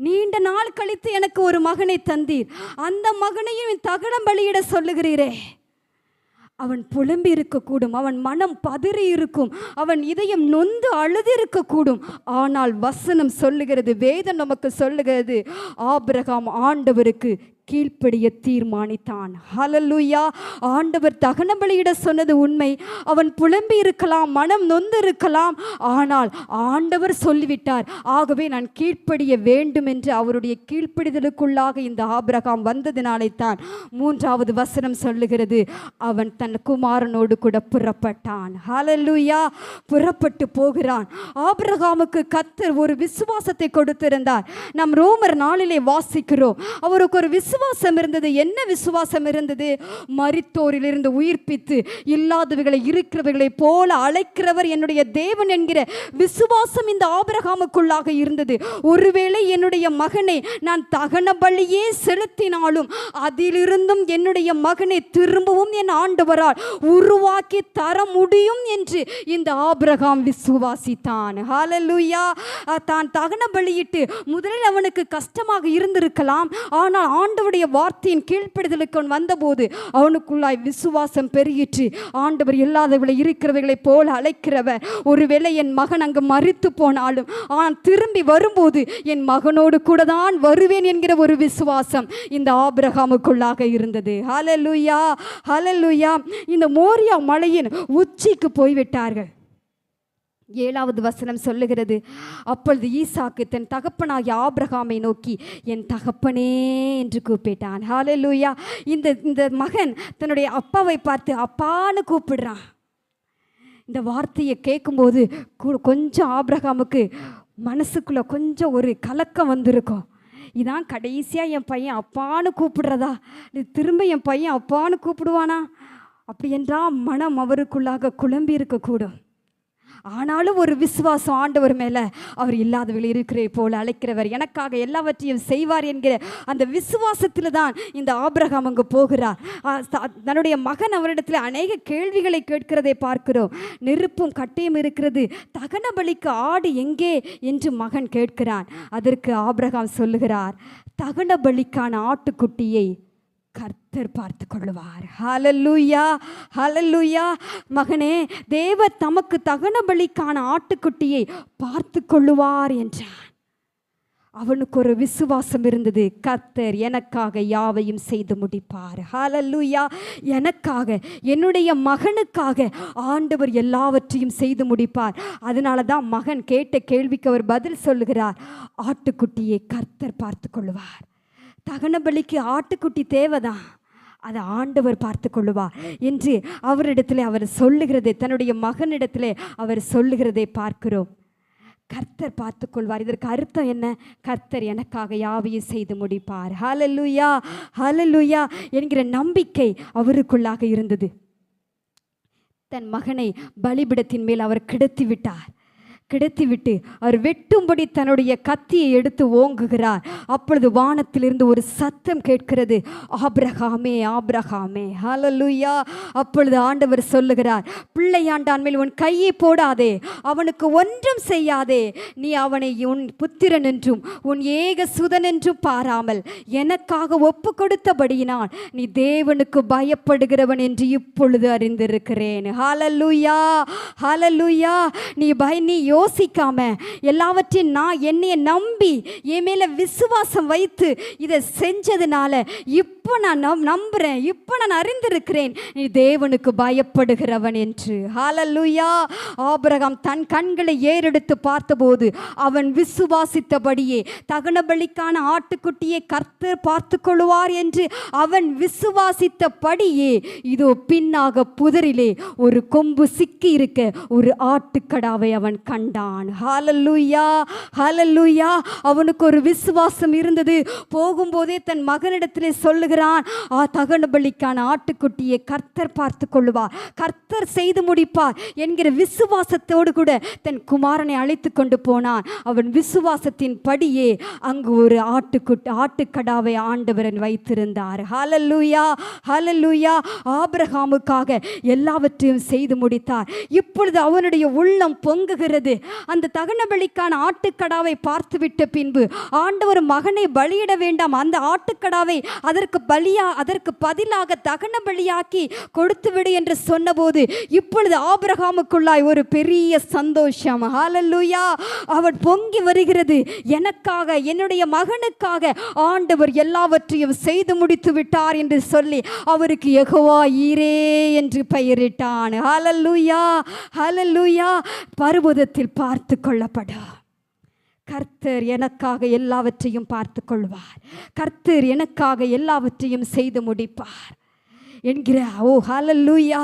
[SPEAKER 2] நீண்ட நாள் கழித்து எனக்கு ஒரு மகனை தந்தீர், அந்த மகனையும் தகனம் பலியிட சொல்லுகிறீரே. அவன் புலம்பி இருக்கக்கூடும், அவன் மனம் பதறி இருக்கும், அவன் இதயம் நொந்து அழுது இருக்கக்கூடும். ஆனால் வசனம் சொல்லுகிறது, வேதம் நமக்கு சொல்லுகிறது, ஆபிரகாம் ஆண்டவருக்கு கீழ்ப்படிய தீர்மானித்தான். ஹல்லேலூயா. ஆண்டவர் தகன பலியிட சொன்னது உண்மை. அவன் புலம்பி இருக்கலாம், மனம் நொந்து இருக்கலாம், ஆனால் ஆண்டவர் சொல்லிவிட்டார், ஆகவே நான் கீழ்ப்படிய வேண்டும் என்று அவருடைய கீழ்ப்படிதலுக்குள்ளாக இந்த ஆபிரகாம் வந்ததினாலே தான் 3வது வசனம் சொல்லுகிறது, அவன் தன் குமாரனோடு கூட புறப்பட்டான். ஹல்லேலூயா. புறப்பட்டு போகிறான். ஆபிரகாமுக்கு கர்த்தர் ஒரு விசுவாசத்தை கொடுத்திருந்தார். நாம் ரோமர் 4 வாசிக்கிறோம், அவருக்கு ஒரு விசுவாசம் விசுவாசம் இருந்தது. என்ன விசுவாசம் இருந்தது? மரித்தோரிலிருந்து உயிர்ப்பித்து இல்லாதவைகளை இருக்கிறவைகளை போல அழைக்கிறவர் என்னுடைய தேவன் என்கிற விசுவாசம் இந்த ஆபிரகாமுக்குள்ளாக இருந்தது. ஒருவேளை என்னுடைய மகனை நான் தகன பலியே செலுத்தினாலும் அதிலிருந்தும் என்னுடைய மகனை திரும்பவும் என் ஆண்டவரால் உருவாக்கி தர முடியும் என்று இந்த ஆபிரகாம் விசுவாசித்தான். ஹல்லேலூயா. தான் தகன பலியிட்டு முதலில் அவனுக்கு கஷ்டமாக இருந்திருக்கலாம். ஆனால் ஆண்டவருடைய வார்த்தையின் கீழ்ப்படிதலுக்கு வந்தபோது அவனுக்குள்ளாய் விசுவாசம் பெருகிற்று. ஆண்டவர் இல்லாதவர்களை இருக்கிறவைகளை போல அழைக்கிறவர். ஒருவேளை என் மகன் அங்கு மரித்து போனாலும் ஆனால் திரும்பி வரும்போது என் மகனோடு கூட தான் வருவேன் என்கிற ஒரு விசுவாசம் இந்த ஆபிரகாமுக்குள்ளாக இருந்தது. ஹல்லேலூயா, ஹல்லேலூயா. இந்த மோரியா மலையின் உச்சிக்கு போய்விட்டார்கள். 7வது வசனம் சொல்லுகிறது, அப்பொழுது ஈசாக்கு தன் தகப்பனாகிய ஆபிரகாமை நோக்கி என் தகப்பனே என்று கூப்பிட்டான். ஹல்லேலூயா. இந்த மகன் தன்னுடைய அப்பாவை பார்த்து அப்பான்னு கூப்பிடுறான். இந்த வார்த்தையை கேட்கும்போது கொஞ்சம் ஆபிரகாமுக்கு மனசுக்குள்ளே கொஞ்சம் ஒரு கலக்கம் வந்திருக்கும். இதான் கடைசியாக என் பையன் அப்பான்னு கூப்பிடுறதா? திரும்ப என் பையன் அப்பான்னு கூப்பிடுவானா? அப்படி என்றால் மனம் அவருக்குள்ளாக குழம்பி இருக்கக்கூடும். ஆனாலும் ஒரு விசுவாசம் ஆண்டவர் மேலே, அவர் இல்லாதவர்கள் இருக்கிற போல அழைக்கிறவர், எனக்காக எல்லாவற்றையும் செய்வார் என்கிற அந்த விசுவாசத்தில் தான் இந்த ஆபிரகாம் அங்கு போகிறார். தன்னுடைய மகன் அவரிடத்தில் அநேக கேள்விகளை கேட்கிறதை பார்க்கிறோம். நெருப்பும் கட்டையும் இருக்கிறது, தகன பலிக்கு ஆடு எங்கே என்று மகன் கேட்கிறான். அதற்கு ஆபிரகாம் சொல்லுகிறார், தகன பலிக்கான ஆட்டுக்குட்டியை கர்த்தர் பார்த்து கொள்ளுவார். ஹல்லேலூயா, ஹல்லேலூயா. மகனே, தேவ தமக்கு தகன பலிக்கான ஆட்டுக்குட்டியை பார்த்து கொள்ளுவார் என்றான். அவனுக்கு ஒரு விசுவாசம் இருந்தது, கர்த்தர் எனக்காக யாவையும் செய்து முடிப்பார். ஹல்லேலூயா. எனக்காக, என்னுடைய மகனுக்காக ஆண்டவர் எல்லாவற்றையும் செய்து முடிப்பார். அதனால தான் மகன் கேட்ட கேள்விக்கு அவர் பதில் சொல்லுகிறார், ஆட்டுக்குட்டியை கர்த்தர் பார்த்து கொள்ளுவார். தகன பலிக்கு ஆட்டுக்குட்டி தேவைதான், அதை ஆண்டவர் பார்த்து கொள்ளுவார் என்று அவரிடத்திலே அவர் சொல்லுகிறதை, தன்னுடைய மகனிடத்திலே அவர் சொல்லுகிறதை பார்க்கிறோம். கர்த்தர் பார்த்து கொள்வார். இதற்கு அர்த்தம் என்ன? கர்த்தர் எனக்காக யாவையும் செய்து முடிப்பார். ஹல்லேலூயா, ஹல்லேலூயா என்கிற நம்பிக்கை அவருக்குள்ளாக இருந்தது. தன் மகனை பலிபீடத்தின் மேல் அவர் கிடத்திவிட்டு அவர் வெட்டும்படி தன்னுடைய கத்தியை எடுத்து ஓங்குகிறார். அப்பொழுது வானத்திலிருந்து ஒரு சத்தம் கேட்கிறது, ஆபிரகாமே, ஆபிரகாமே. ஹல்லேலூயா. அப்பொழுது ஆண்டவர் சொல்லுகிறார், பிள்ளையாண்டான் மேல் உன் கையை போடாதே, அவனுக்கு ஒன்றும் செய்யாதே. நீ அவனை உன் புத்திரன் என்றும் உன் ஏக சுதன் என்றும் பாராமல் எனக்காக ஒப்பு கொடுத்தபடியினால் நீ தேவனுக்கு பயப்படுகிறவன் என்று இப்பொழுது அறிந்திருக்கிறேன். ஹல்லேலூயா, ஹல்லேலூயா. நீ யோசிக்காம எல்லாவற்றையும் நான் என்னைய நம்பி என் மேல விசுவாசம் வைத்து இதை செஞ்சதுனால இப்போ நான் நம்புறேன், இப்போ நான் அறிந்திருக்கிறேன் நீ தேவனுக்கு பயப்படுகிறவன் என்று. ஹல்லேலூயா. ஆபிரகாம் தன் கண்களை ஏறெடுத்து பார்த்தபோது அவன் விசுவாசித்தபடியே தகன பலிக்கான ஆட்டுக்குட்டியை கர்த்தர் பார்த்து கொள்வார் என்று அவன் விசுவாசித்தபடியே இதோ பின்னாக புதரிலே ஒரு கொம்பு சிக்கி இருக்க ஒரு ஆட்டுக்கடாவை அவன் கண்டான். ஹல்லேலூயா, ஹல்லேலூயா. அவனுக்கு ஒரு விசுவாசம் இருந்தது. போகும்போதே தன் மகனிடத்திலே சொல்லுகிறான், தகன பலிக்கான ஆட்டுக்குட்டியை கர்த்தர் பார்த்து கொள்ளுவார், கர்த்தர் செய்து முடிப்பார் என்கிற விசுவாசத்தோடு கூட தன் குமாரனை அழைத்து கொண்டு போனான். அவன் விசுவாசத்தின் படியே அங்கு ஒரு ஆட்டுக்கடாவை ஆண்டவரன் வைத்திருந்தார். ஹல்லேலூயா, ஹல்லேலூயா. ஆபிரகாமுக்காக எல்லாவற்றையும் செய்து முடித்தார். இப்பொழுது அவனுடைய உள்ளம் பொங்குகிறது. அந்த தகன பலிக்கான ஆட்டுக்கடாவை பார்த்துவிட்ட பின்பு ஆண்டவர் மகனை பலியிட வேண்டாம், அந்த ஆட்டுக்கடாவை அதற்கு பதிலாக தகன பலியாக்கி கொடுத்து விடு என்று சொன்னபோது இப்பொழுது ஆபிரகாமுக்குள்ளாய் ஒரு பெரிய சந்தோஷம். ஹல்லேலூயா. அவன் பொங்கி வருகிறது. எனக்காக, என்னுடைய மகனுக்காக ஆண்டவர் எல்லாவற்றையும் செய்து முடித்து விட்டார் என்று சொல்லி அவருக்கு யெகோவா ஈரே என்று பெயரிட்டான். ஹல்லேலூயா, ஹல்லேலூயா. பர்வதத்தில் பார்த்து கொள்ளப்படும். கர்த்தர் எனக்காக எல்லாவற்றையும் பார்த்து கொள்வார், கர்த்தர் எனக்காக எல்லாவற்றையும் செய்து முடிப்பார் என்கிற ஹல்லேலூயா.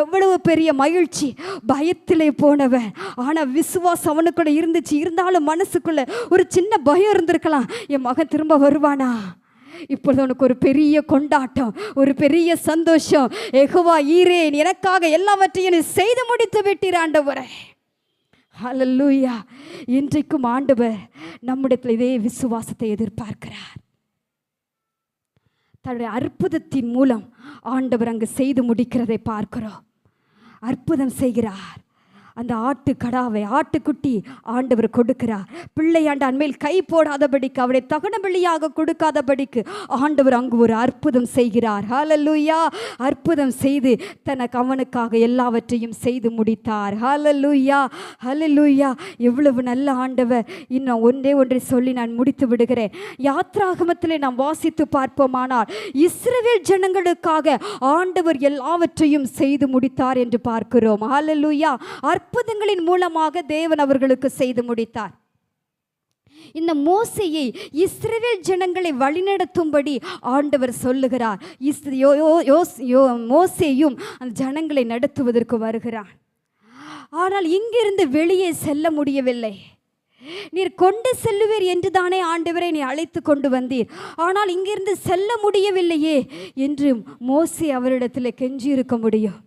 [SPEAKER 2] எவ்வளவு பெரிய மகிழ்ச்சி. பயத்திலே போனவன், ஆனால் விசுவாசம் அவனுக்குள்ள இருந்துச்சு. இருந்தாலும் மனசுக்குள்ள ஒரு சின்ன பயம் இருந்திருக்கலாம், என் மகன் திரும்ப வருவானா, இப்பொழுது உனக்கு ஒரு பெரிய கொண்டாட்டம், ஒரு பெரிய சந்தோஷம். யெகோவா ஈரே, எனக்காக எல்லாவற்றையும் நீ செய்து முடித்து விட்டீர் ஆண்டவரே. ஹல்லேலூயா. இன்றைக்கும் ஆண்டவர் நம்மிடத்தில் இதே விசுவாசத்தை எதிர்பார்க்கிறார். தன்னுடைய அற்புதத்தின் மூலம் ஆண்டவர் அங்கு செய்து முடிக்கிறதை பார்க்கிறோம். அற்புதம் செய்கிறார். அந்த ஆட்டுக்கடாவை, ஆட்டுக்குட்டி ஆண்டவர் கொடுக்கிறார். பிள்ளையாண்டான் மேல் கை போடாதபடிக்கு, அவரை தகன பலியாக கொடுக்காதபடிக்கு ஆண்டவர் அங்கு ஒரு அற்புதம் செய்கிறார். ஹல்லேலூயா. அற்புதம் செய்து தனக்கு அவனுக்காக எல்லாவற்றையும் செய்து முடித்தார். ஹல்லேலூயா, ஹல்லேலூயா. எவ்வளவு நல்ல ஆண்டவர். இன்னும் ஒன்றை சொல்லி நான் முடித்து விடுகிறேன். யாத்ராகமத்திலே நாம் வாசித்து பார்ப்போமானால் இஸ்ரவேல் ஜனங்களுக்காக ஆண்டவர் எல்லாவற்றையும் செய்து முடித்தார் என்று பார்க்கிறோம். ஹல்லேலூயா. அற்புதங்களின் மூலமாக தேவன் அவர்களுக்கு செய்து முடித்தார். இந்த மோசேயை இஸ்ரவேல் ஜனங்களை வழிநடத்தும்படி ஆண்டவர் சொல்லுகிறார். மோசேயும் அந்த ஜனங்களை நடத்துவதற்கு வருகிறான். ஆனால் இங்கிருந்து வெளியே செல்ல முடியவில்லை. நீர் கொண்டு செல்லுவீர் என்று தானே ஆண்டவரை நீ அழைத்து கொண்டு வந்தீர், ஆனால் இங்கிருந்து செல்ல முடியவில்லையே என்று மோசே அவரிடத்தில் கெஞ்சியிருக்க முடியும்.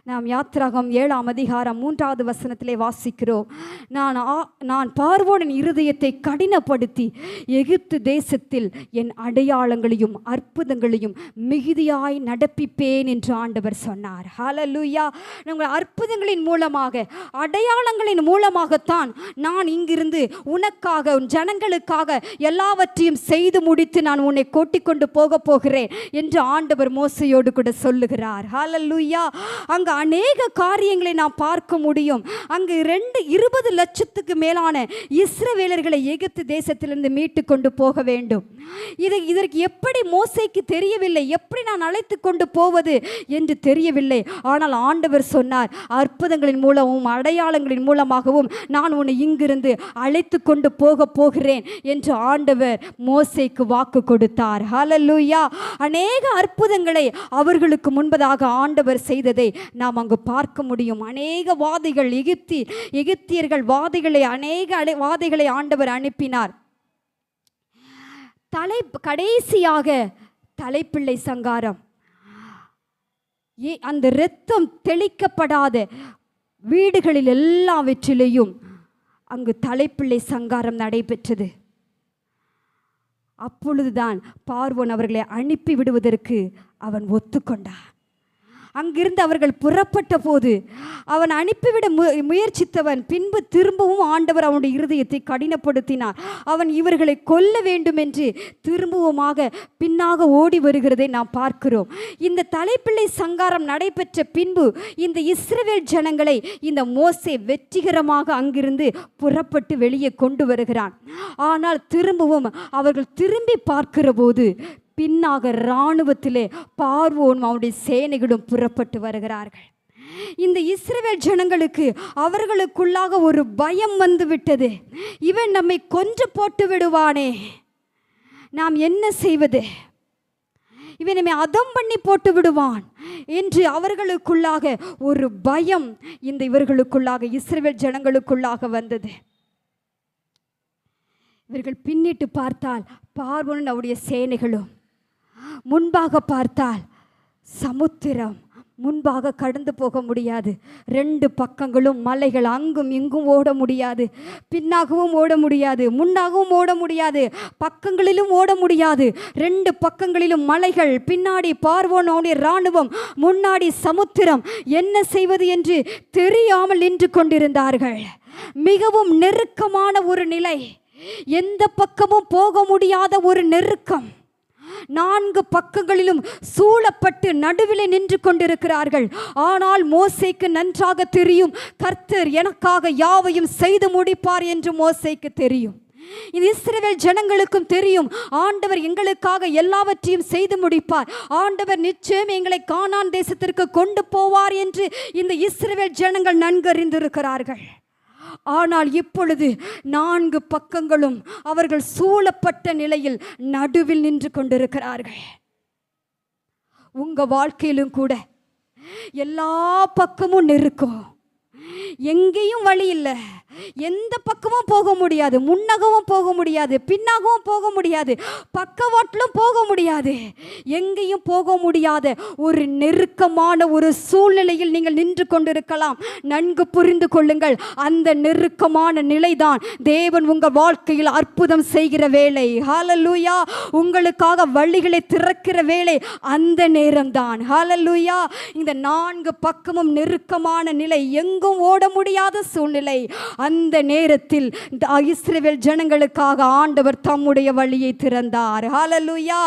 [SPEAKER 2] நாம் யாத்ராகம் 7ஆம் அதிகாரம் 3வது வசனத்திலே வாசிக்கிறோம். நான் பார்வோனின் இருதயத்தை கடினப்படுத்தி எகிப்து தேசத்தில் என் அடையாளங்களையும் அற்புதங்களையும் மிகுதியாய் நடப்பிப்பேன் என்று ஆண்டவர் சொன்னார். ஹல்லேலூயா. உங்கள் அற்புதங்களின் மூலமாக, அடையாளங்களின் மூலமாகத்தான் நான் இங்கிருந்து உனக்காக, உன் ஜனங்களுக்காக எல்லாவற்றையும் செய்து முடித்து நான் உன்னை கூட்டிக் கொண்டு போகிறேன் என்று ஆண்டவர் மோசையோடு கூட சொல்லுகிறார். ஹல்லேலூயா. அங்கு அநேக காரியங்களை நாம் பார்க்க முடியும். அங்கு 20 லட்சத்துக்கு மேலான இஸ்ரவேலர்களை எகிப்து தேசத்திலிருந்து மீட்டு கொண்டு போக வேண்டும். இதற்கு எப்படி மோசேக்கு தெரியவில்லை, எப்படி நான் அழைத்து கொண்டு போவது என்று தெரியவில்லை. ஆனால் ஆண்டவர் சொன்னார், அற்புதங்களின் மூலமும் அடையாளங்களின் மூலமாகவும் நான் உன்னை இங்கிருந்து அழைத்து கொண்டு போகிறேன் என்று ஆண்டவர் மோசேக்கு வாக்கு கொடுத்தார். ஹல்லேலூயா. அநேக அற்புதங்களை அவர்களுக்கு முன்பதாக ஆண்டவர் செய்ததை நாம் அங்கு பார்க்க முடியும். அநேக வாதைகள், எகிப்தியர்கள் அநேக வாதைகளை ஆண்டவர் அனுப்பினார். கடைசியாக தலைப்பிள்ளை சங்காரம், அந்த இரத்தம் தெளிக்கப்படாத வீடுகளில் எல்லாவற்றிலேயும் அங்கு தலைப்பிள்ளை சங்காரம் நடைபெற்றது. அப்பொழுதுதான் பார்வோன் அவர்களை அனுப்பி விடுவதற்கு அவன் ஒத்துக்கொண்டான். அங்கிருந்து அவர்கள் புறப்பட்ட போது அவன் அனுப்பிவிட முயற்சித்தவன் பின்பு திரும்பவும் ஆண்டவர் அவனுடைய இருதயத்தை கடினப்படுத்தினார். அவன் இவர்களை கொல்ல வேண்டும் என்று திரும்பவுமாக பின்னாக ஓடி வருகிறதை நாம் பார்க்கிறோம். இந்த தலைப்பிள்ளை சங்காரம் நடைபெற்ற பின்பு இந்த இஸ்ரவேல் ஜனங்களை இந்த மோசே வெற்றிகரமாக அங்கிருந்து புறப்பட்டு வெளியே கொண்டு வருகிறான். ஆனால் திரும்பவும் அவர்கள் திரும்பி பார்க்கிற போது பின்னாக இராணுவத்திலே பார்வோன் அவனுடைய சேனைகளும் புறப்பட்டு வருகிறார்கள். இந்த இஸ்ரவேல் ஜனங்களுக்கு அவர்களுக்குள்ளாக ஒரு பயம் வந்து விட்டது. இவன் நம்மை கொன்று போட்டு விடுவானே, நாம் என்ன செய்வது, இவன் நம்மை அதம் பண்ணி போட்டு விடுவான் என்று அவர்களுக்குள்ளாக ஒரு பயம் இவர்களுக்குள்ளாக, இஸ்ரவேல் ஜனங்களுக்குள்ளாக வந்தது. இவர்கள் பின்னிட்டு பார்த்தால் பார்வோன் அவருடைய சேனைகளும், முன்பாக பார்த்தால் சமுத்திரம், முன்பாக கடந்து போக முடியாது. 2 பக்கங்களும் மலைகள், அங்கும் இங்கும் ஓட முடியாது, பின்னாகவும் ஓட முடியாது, முன்னாகவும் ஓட முடியாது, பக்கங்களிலும் ஓட முடியாது. 2 பக்கங்களிலும் மலைகள், பின்னாடி பார்வோனுடைய இராணுவம், முன்னாடி சமுத்திரம். என்ன செய்வது என்று தெரியாமல் நின்று கொண்டிருந்தார்கள். மிகவும் நெருக்கமான ஒரு நிலை, எந்த பக்கமும் போக முடியாத ஒரு நெருக்கம். 4 பக்கங்களிலும் சூழப்பட்டு நடுவிலே நின்று கொண்டிருக்கிறார்கள். ஆனால் மோசேக்கு நன்றாக தெரியும், கர்த்தர் எனக்காக யாவையும் செய்து முடிப்பார் என்று மோசேக்கு தெரியும். இது இஸ்ரவேல் ஜனங்களுக்கும் தெரியும், ஆண்டவர் எங்களுக்காக எல்லாவற்றையும் செய்து முடிப்பார், ஆண்டவர் நிச்சயம் எங்களை கானான் தேசத்திற்கு கொண்டு போவார் என்று இந்த இஸ்ரவேல் ஜனங்கள் நன்கறிந்திருக்கிறார்கள். ஆனால் இப்பொழுது 4 பக்கங்களும் அவர்கள் சூழப்பட்ட நிலையில் நடுவில் நின்று கொண்டிருக்கிறார்கள். உங்க வாழ்க்கையிலும் கூட எல்லா பக்கமும் நெருக்கம், எங்கேயும் வழி இல்லை. எந்த பக்கமும் போக முடியாது, முன்னகவும் போக முடியாது, பின்னாகவும் போக முடியாது, பக்கவாட்டிலும் போக முடியாது, எங்கேயும் போக முடியாத ஒரு நெருக்கமான ஒரு சூழ்நிலையில் நீங்கள் நின்று கொண்டிருக்கலாம். நன்கு புரிந்து கொள்ளுங்கள், அந்த நெருக்கமான நிலைதான் தேவன் உங்கள் வாழ்க்கையில் அற்புதம் செய்கிற வேளை. ஹல்லேலூயா. உங்களுக்காக வழிகளை திறக்கிற வேளை அந்த நேரம்தான். ஹல்லேலூயா. இந்த 4 பக்கமும் நெருக்கமான நிலை, எங்கும் ஓட முடியாத சூழ்நிலை, அந்த நேரத்தில் இஸ்ரவேல் ஜனங்களுக்காக ஆண்டவர் தம்முடைய வழியை திறந்தார். ஹல்லேலூயா.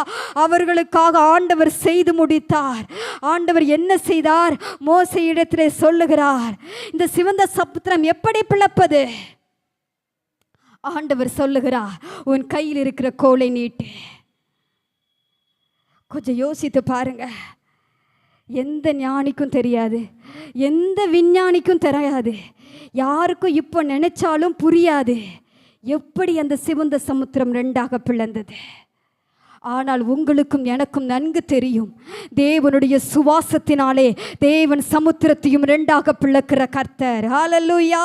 [SPEAKER 2] அவர்களுக்காக ஆண்டவர் செய்து முடித்தார். ஆண்டவர் என்ன செய்தார்? மோசேயிடத்திலே சொல்லுகிறார், இந்த சிவந்த சமுத்திரம் எப்படி பிளப்பது? ஆண்டவர் சொல்லுகிறார், உன் கையில் இருக்கிற கோலை நீட்டு. கொஞ்சம் யோசித்து பாருங்க. எந்த ஞானிக்கும் தெரியாது, எந்த விஞ்ஞானிக்கும் தெரியாது, யாருக்கும் இப்போ நினைச்சாலும் புரியாது எப்படி அந்த சிவந்த சமுத்திரம் 2ஆக பிளந்தது. ஆனால் உங்களுக்கும் எனக்கும் நன்கு தெரியும், தேவனுடைய சுவாசத்தினாலே தேவன் சமுத்திரத்தையும் 2ஆக பிளக்கிற கர்த்தர். ஹல்லேலூயா.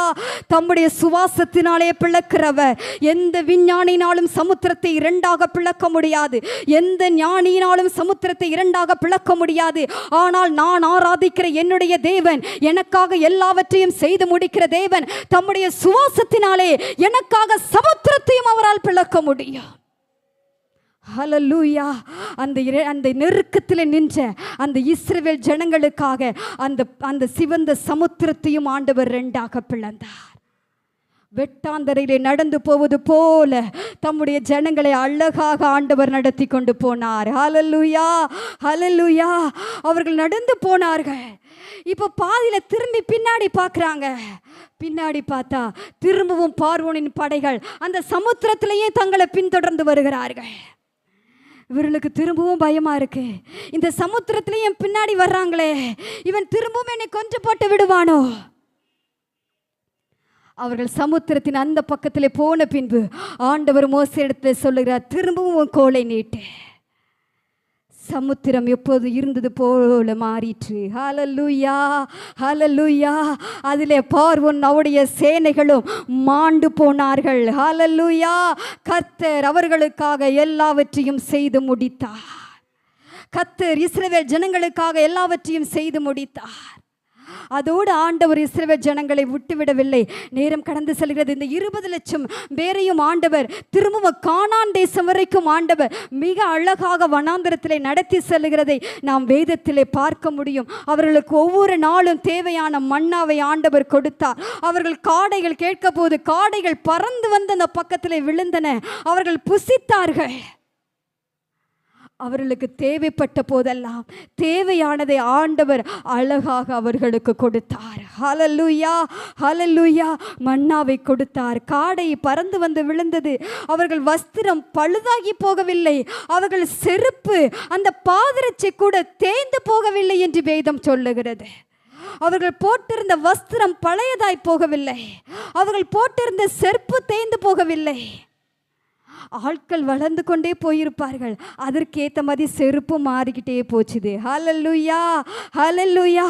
[SPEAKER 2] தம்முடைய சுவாசத்தினாலே பிளக்கிறவர். எந்த விஞ்ஞானினாலும் சமுத்திரத்தை 2ஆக பிளக்க முடியாது, எந்த ஞானியினாலும் சமுத்திரத்தை 2ஆக பிளக்க முடியாது. ஆனால் நான் ஆராதிக்கிற என்னுடைய தேவன், எனக்காக எல்லாவற்றையும் செய்து முடிக்கிற தேவன், தம்முடைய சுவாசத்தினாலே எனக்காக சமுத்திரத்தையும் அவரால் பிளக்க முடியும். ஹல்லேலூயா. அந்த நெருக்கத்தில் நின்ற அந்த இஸ்ரவேல் ஜனங்களுக்காக அந்த சிவந்த சமுத்திரத்தையும் ஆண்டவர் 2ஆக பிளந்தார். வெட்டாந்தரையிலே நடந்து போவது போல தம்முடைய ஜனங்களை அழகாக ஆண்டவர் நடத்தி கொண்டு போனார். ஹல்லேலூயா. ஹல்லேலூயா. அவர்கள் நடந்து போனார்கள். இப்போ பாதியில திரும்பி பின்னாடி பார்க்குறாங்க. பின்னாடி பார்த்தா திரும்பவும் பார்வோனின் படைகள் அந்த சமுத்திரத்திலேயே தங்களை பின்தொடர்ந்து வருகிறார்கள். இவர்களுக்கு திரும்பவும் பயமா இருக்கு. இந்த சமுத்திரத்திலேயும் பின்னாடி வர்றாங்களே, இவன் திரும்பவும் என்னை கொஞ்சம் போட்டு விடுவானோ? அவர்கள் சமுத்திரத்தின் அந்த பக்கத்தில் போன பின்பு ஆண்டவர் மோசேயிடத்தில் சொல்லுகிறார், திரும்பவும் கோலை நீட்டு. சமுத்திரம் எப்போது இருந்தது போல மாறிற்று. ஹல்லேலூயா. ஹல்லேலூயா. அதிலே பார்வோன் அவருடைய சேனைகளும் மாண்டு போனார்கள். ஹல்லேலூயா. கர்த்தர் அவர்களுக்காக எல்லாவற்றையும் செய்து முடித்தார். கர்த்தர் இஸ்ரவேல் ஜனங்களுக்காக எல்லாவற்றையும் செய்து முடித்தார். அதோடு ஆண்டவர் இஸ்ரவேல் ஜனங்களை விட்டுவிடவில்லை. நேரம் கடந்து செல்கிறது. இந்த 20 லட்சம் பேரையும் ஆண்டவர் திரும்பவும் கானான் தேசம் வரைக்கும் ஆண்டவர் மிக அழகாக வனாந்தரத்திலே நடத்தி செல்கிறதை நாம் வேதத்திலே பார்க்க முடியும். அவர்களுக்கு ஒவ்வொரு நாளும் தேவையான மன்னாவை ஆண்டவர் கொடுத்தார். அவர்கள் காடைகள் கேட்க போது காடைகள் பறந்து வந்து அந்த பக்கத்திலே விழுந்தன. அவர்கள் புசித்தார்கள். அவர்களுக்கு தேவைப்பட்ட போதெல்லாம் தேவையானதை ஆண்டவர் அழகாக அவர்களுக்கு கொடுத்தார். ஹல்லேலூயா. ஹல்லேலூயா. மன்னாவை கொடுத்தார். காடை பறந்து வந்து விழுந்தது. அவர்கள் வஸ்திரம் பழுதாகி போகவில்லை. அவர்கள் செருப்பு அந்த பாதரட்சை கூட தேய்ந்து போகவில்லை என்று வேதம் சொல்லுகிறது. அவர்கள் போட்டிருந்த வஸ்திரம் பழையதாய் போகவில்லை. அவர்கள் போட்டிருந்த செருப்பு தேய்ந்து போகவில்லை. ஆட்கள் வளர்ந்து கொண்டே போயிருப்பார்கள். அதற்கேற்ற மாதிரி செருப்பு மாறிக்கிட்டே போச்சுது. ஹல்லேலூயா. ஹல்லேலூயா.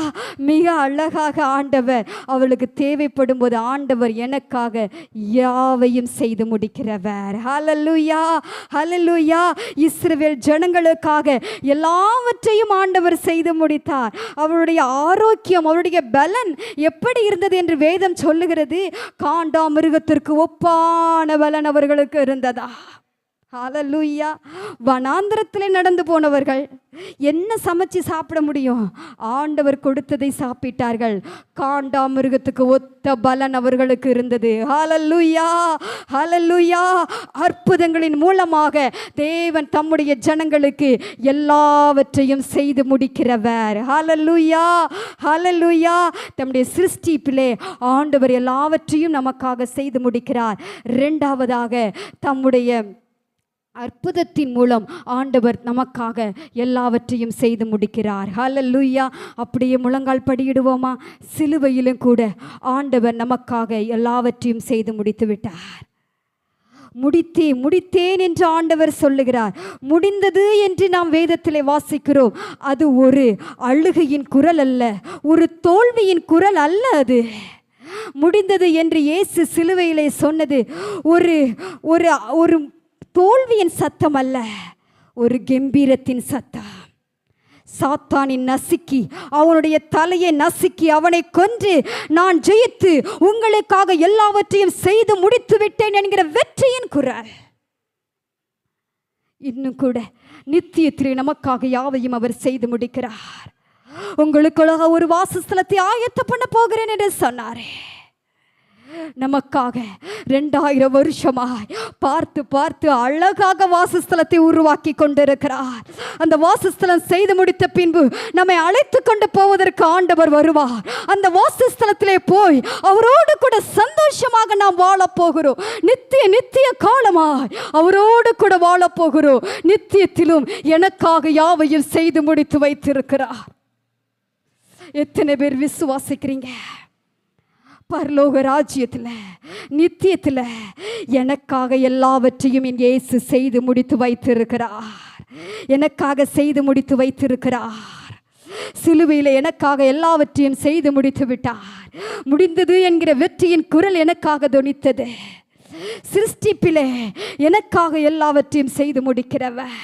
[SPEAKER 2] மிக அழகாக ஆண்டவர் அவளுக்கு தேவைப்படும் போது ஆண்டவர் எனக்காக யாவையும் செய்து முடிக்கிறவர். ஹல்லேலூயா. ஹல்லேலூயா. இஸ்ரவேல் ஜனங்களுக்காக எல்லாவற்றையும் ஆண்டவர் செய்து முடித்தார். அவருடைய ஆரோக்கியம், அவருடைய பலன் எப்படி இருந்தது என்று வேதம் சொல்லுகிறது. காண்டா மிருகத்திற்கு ஒப்பான பலன் அவர்களுக்கு இருந்ததா? ஹல்லேலூயா. வனாந்திரத்தில் நடந்து போனவர்கள் என்ன சமைச்சு சாப்பிட முடியும்? ஆண்டவர் கொடுத்ததை சாப்பிட்டார்கள். காண்டா மிருகத்துக்கு ஒத்த பலன் அவர்களுக்கு இருந்தது. ஹல்லேலூயா. ஹல்லேலூயா. அற்புதங்களின் மூலமாக தேவன் தம்முடைய ஜனங்களுக்கு எல்லாவற்றையும் செய்து முடிக்கிறவர். ஹல்லேலூயா. ஹல்லேலூயா. தம்முடைய சிருஷ்டிப்பிலே ஆண்டவர் எல்லாவற்றையும் நமக்காக செய்து முடிக்கிறார். 2வதாக தம்முடைய அற்புதத்தின் மூலம் ஆண்டவர் நமக்காக எல்லாவற்றையும் செய்து முடிக்கிறார். ஹல்லேலூயா. அப்படியே முழங்கால் படியிடுவோமா? சிலுவையிலும் கூட ஆண்டவர் நமக்காக எல்லாவற்றையும் செய்து முடித்து விட்டார். முடித்தேன் என்று ஆண்டவர் சொல்லுகிறார். முடிந்தது என்று நாம் வேதத்திலே வாசிக்கிறோம். அது ஒரு அழுகையின் குரல் அல்ல, ஒரு தோல்வியின் குரல் அல்ல. முடிந்தது என்று இயேசு சிலுவையிலே சொன்னது ஒரு ஒரு ஒரு தோல்வியின் சத்தம் அல்ல, ஒரு கம்பீரத்தின் சத்தம். சாத்தானின் நசுக்கி, அவனுடைய தலையை நசுக்கி அவனை கொன்று நான் ஜெயித்து உங்களுக்காக எல்லாவற்றையும் செய்து முடித்து விட்டேன் என்கிற வெற்றியின் குரல். இன்னும் கூட நித்தியத்திலே நமக்காக யாவையும் அவர் செய்து முடிக்கிறார். உங்களுக்காக ஒரு வாசஸ்தலத்தை ஆயத்தம் பண்ண போகிறேன் என்று சொன்னாரே, நமக்காக 2000 வருஷமாய் பார்த்து பார்த்து அழகாக வாசஸ்தலத்தை உருவாக்கி கொண்டிருக்கிறார். அந்த வாசஸ்தலம் செய்து முடித்த பின்பு நம்மை அழைத்து கொண்டு போவதற்கு ஆண்டவர் வருவார். அந்த வாசஸ்தலத்திலே போய் அவரோடு கூட சந்தோஷமாக நாம் வாழப்போகிறோம். நித்திய காலமாய் அவரோடு கூட வாழப்போகிறோம். நித்தியத்திலும் எனக்காக யாவையும் செய்து முடித்து வைத்திருக்கிறார். எத்தனை பேர் விசுவாசிக்கிறீங்க? பரலோக ராஜ்யத்தில் நித்தியத்தில் எனக்காக எல்லாவற்றையும் என் இயேசு செய்து முடித்து வைத்திருக்கிறார். எனக்காக செய்து முடித்து வைத்திருக்கிறார். சிலுவையில் எனக்காக எல்லாவற்றையும் செய்து முடித்து விட்டார். முடிந்தது என்கிற வெற்றியின் குரல் எனக்காக தொனித்தது. சிருஷ்டிப்பிலே எனக்காக எல்லாவற்றையும் செய்து முடிக்கிறவர்.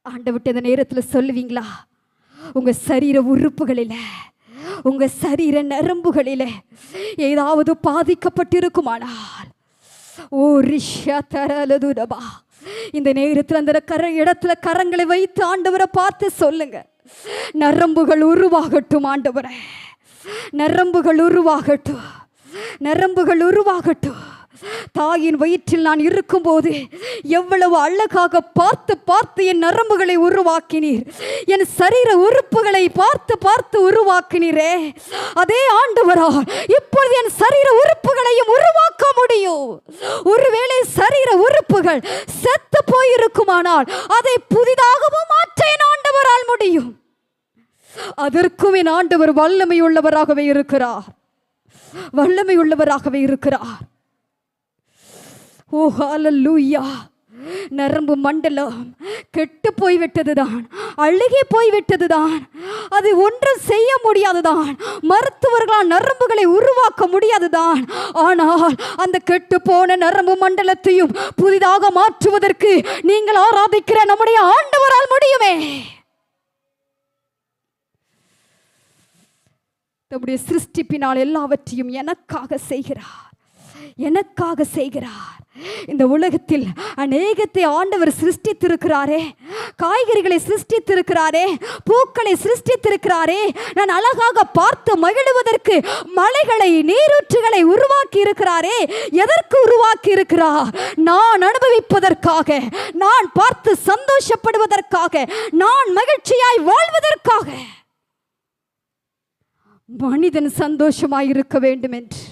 [SPEAKER 2] ஆண்டவர்ட்ட இந்த நேரத்தில் சொல்லுவீங்களா? உங்க சரீர உறுப்புகளில், உங்க சரீர நரம்புகளில் ஏதாவது பாதிக்கப்பட்டிருக்குமானால், ஓ ரிஷா தரலதுரபா, இந்த நேரத்தில் அந்த இடத்துல கரங்களை வைத்து ஆண்டவரை பார்த்து சொல்லுங்க, நரம்புகள் உருவாகட்டும் ஆண்டவரே, நரம்புகள் உருவாகட்டும், நரம்புகள் உருவாகட்டும். தாயின் வயிற்றில் நான் இருக்கும்போது எவ்வளவு அழகாக பார்த்து பார்த்து என் நரம்புகளை உருவாக்கினீர், என் சரீர உறுப்புகளை பார்த்து பார்த்து உருவாக்கினீரே. அதே ஆண்டவரால் இப்பொழுது என் சரீர உறுப்புகளையும் உருவாக்க முடியும். ஒருவேளை சரீர உறுப்புகள் செத்து போயிருக்குமானால் அதை புதிதாகவும் மாற்ற என் ஆண்டவரால் முடியும். அதற்கும் என் ஆண்டவர் வல்லமை உள்ளவராகவே இருக்கிறார், வல்லமை உள்ளவராகவே இருக்கிறார். ஓ ஹல்லேலூயா. நரம்பு மண்டலம் கெட்டு போய்விட்டதுதான், அழுகி போய்விட்டதுதான், அது ஒன்றும் செய்ய முடியாதுதான். மருத்துவர்களால் நரம்புகளை உருவாக்க முடியாதுதான். ஆனால் அந்த கெட்டு போன நரம்பு மண்டலத்தையும் புதிதாக மாற்றுவதற்கு நீங்கள் ஆராதிக்கிற நம்முடைய ஆண்டவரால் முடியுமே. நம்முடைய சிருஷ்டிப்பினால் எல்லாவற்றையும் எனக்காக செய்கிறார், எனக்காக செய்கிறார். இந்த உலகத்தில் அநேகத்தை ஆண்டவர் சிருஷ்டித்திருக்கிறாரே, காய்கறிகளை சிருஷ்டித்திருக்கிறாரே, பூக்களை சிருஷ்டித்திருக்கிறாரே, நான் அழகாக பார்த்து மகிழுவதற்கு மலைகளை, நீரூற்றுகளை உருவாக்கி இருக்கிறாரே. எதற்கு உருவாக்கி இருக்கிறார்? நான் அனுபவிப்பதற்காக, நான் பார்த்து சந்தோஷப்படுவதற்காக, நான் மகிழ்ச்சியாய் வாழ்வதற்காக. மனிதன் சந்தோஷமாய் இருக்க வேண்டும் என்று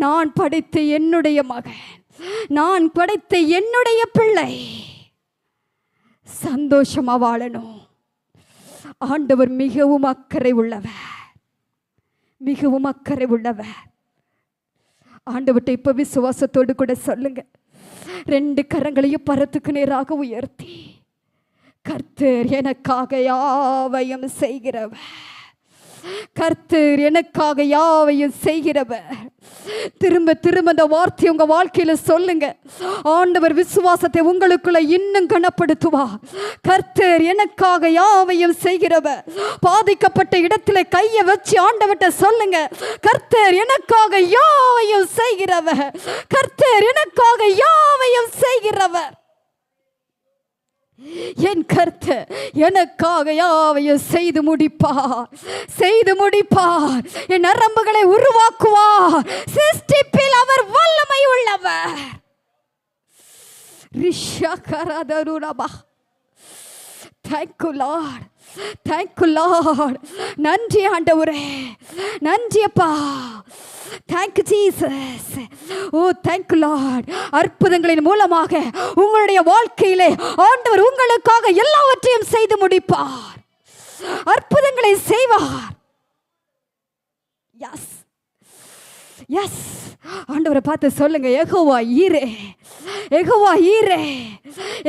[SPEAKER 2] நான் படைத்த என்னுடைய மகன், நான் படைத்த என்னுடைய பிள்ளை சந்தோஷமா வாழணும். ஆண்டவர் மிகவும் அக்கறை உள்ளவர், மிகவும் அக்கறை உள்ளவர். ஆண்டவர்கிட்ட இப்ப விசுவாசத்தோடு கூட சொல்லுங்க, 2 கரங்களையும் பரத்துக்கு நேராக உயர்த்தி, கர்த்தர் எனக்காக யாவையும் செய்கிறவர், கர்த்தர் எனக்காக யாவையும் செய்கிறவர். திரும்ப திரும்ப இந்த வார்த்தை உங்க வாழ்க்கையில சொல்லுங்க. ஆண்டவர் விசுவாசத்தை உங்களுக்குள்ள இன்னும் கனப்படுத்துவார். கர்த்தர் எனக்காக யாவையும் செய்கிறவர். பாதிக்கப்பட்ட இடத்துல கையை வச்சு ஆண்டவர்ட்ட சொல்லுங்க, கர்த்தர் எனக்காக யாவையும் செய்கிறவர், கர்த்தர் எனக்காக யாவையும் செய்கிறவர். என் கர்த்தர் எனக்காக யாவையும் செய்து முடிப்பார், செய்து முடிப்பார். என் நரம்புகளை உருவாக்குவார். சிருஷ்டிப்பில் அவர் வல்லமை உள்ளவர். ரிஷகரதருரபா. Thank you Lord, thank you Lord. நன்றி ஆண்டவரே, நன்றி அப்பா. Thank you Jesus. Oh thank you Lord. அற்புதங்களின் மூலமாக உங்களுடைய வாழ்க்கையிலே ஆண்டவர் உங்களுக்காக எல்லாவற்றையும் செய்து முடிப்பார், அற்புதங்களை செய்வார். Yes yes. ஆண்டவரை பார்த்து சொல்லுங்க, யெகோவா ஈரே, யெகோவா ஈரே,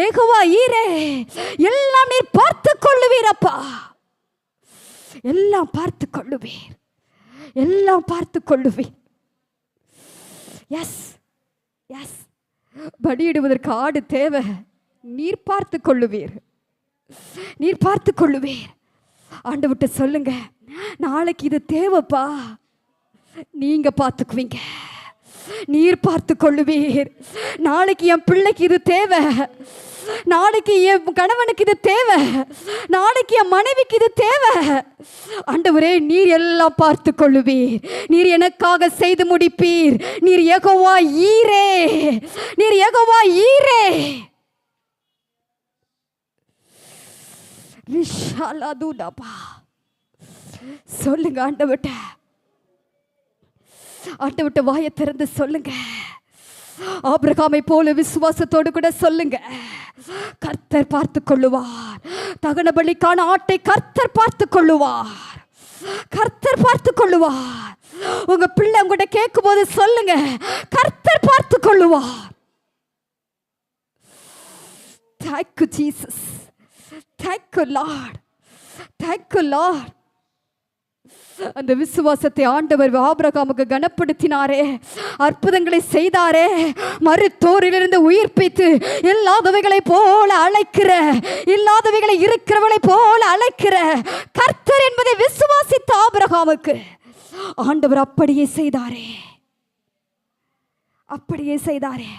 [SPEAKER 2] யெகோவா ஈரே. எல்லாம் நீர் பார்த்து கொள்ளுவீர் அப்பா, எல்லாம் பார்த்து கொள்ளுவீர். எல்லாம் பார்த்து கொள்ளுவேன். எஸ் எஸ், பலியிடுவதற்கு ஆடு தேவை, நீர் பார்த்து கொள்ளுவீர், நீர் பார்த்து கொள்ளுவீர். ஆண்டவர்கிட்ட சொல்லுங்க, நாளைக்கு இது தேவைப்பா, நீங்க பார்த்துக்குவீங்க, நீர் பார்த்து கொள்ளுவீர். நாளைக்கு என் பிள்ளைக்கு இது தேவை, நாளைக்கு என் கணவனுக்கு இது தேவை, நாளைக்கு என் மனைவிக்கு இது தேவை. ஆண்டவரே, நீர் எல்லாம் பார்த்து கொள்ளுவீர், நீர் எனக்காக செய்து முடிப்பீர். நீர் யெகோவா ஈரே, நீர் யெகோவா ஈரே. சொல்லுங்க ஆண்டவர்ட்ட, ஆண்டவர்ட்ட வாயை திறந்து சொல்லுங்க. ஆபிரகாமை போல விசுவாசத்தோடு கூட சொல்லுங்க, கர்த்தர் பார்த்து கொள்ளுவார். தகன பலிக்கான ஆட்டை கர்த்தர் பார்த்து கொள்ளுவார், கர்த்தர் பார்த்து கொள்ளுவார். உங்க பிள்ளை உங்கள்கிட்ட கேட்கும் போது சொல்லுங்க, கர்த்தர் பார்த்து கொள்ளுவார். Thank you Jesus, thank you Lord, thank you Lord. அந்த விசுவாசத்தை ஆண்டவர் ஆபிரகாமுக்கு கனப்படுத்தினாரே, அற்புதங்களை செய்தாரே, மருத்தோரிலிருந்து உயிர்ப்பித்து இல்லாதவைகளை போல அழைக்கிற, இல்லாதவைகளை இருக்கிறவளை போல அழைக்கிற கர்த்தர் என்பதை விசுவாசித்த ஆபிரகாமுக்கு ஆண்டவர் அப்படியே செய்தாரே, அப்படியே செய்தாரே.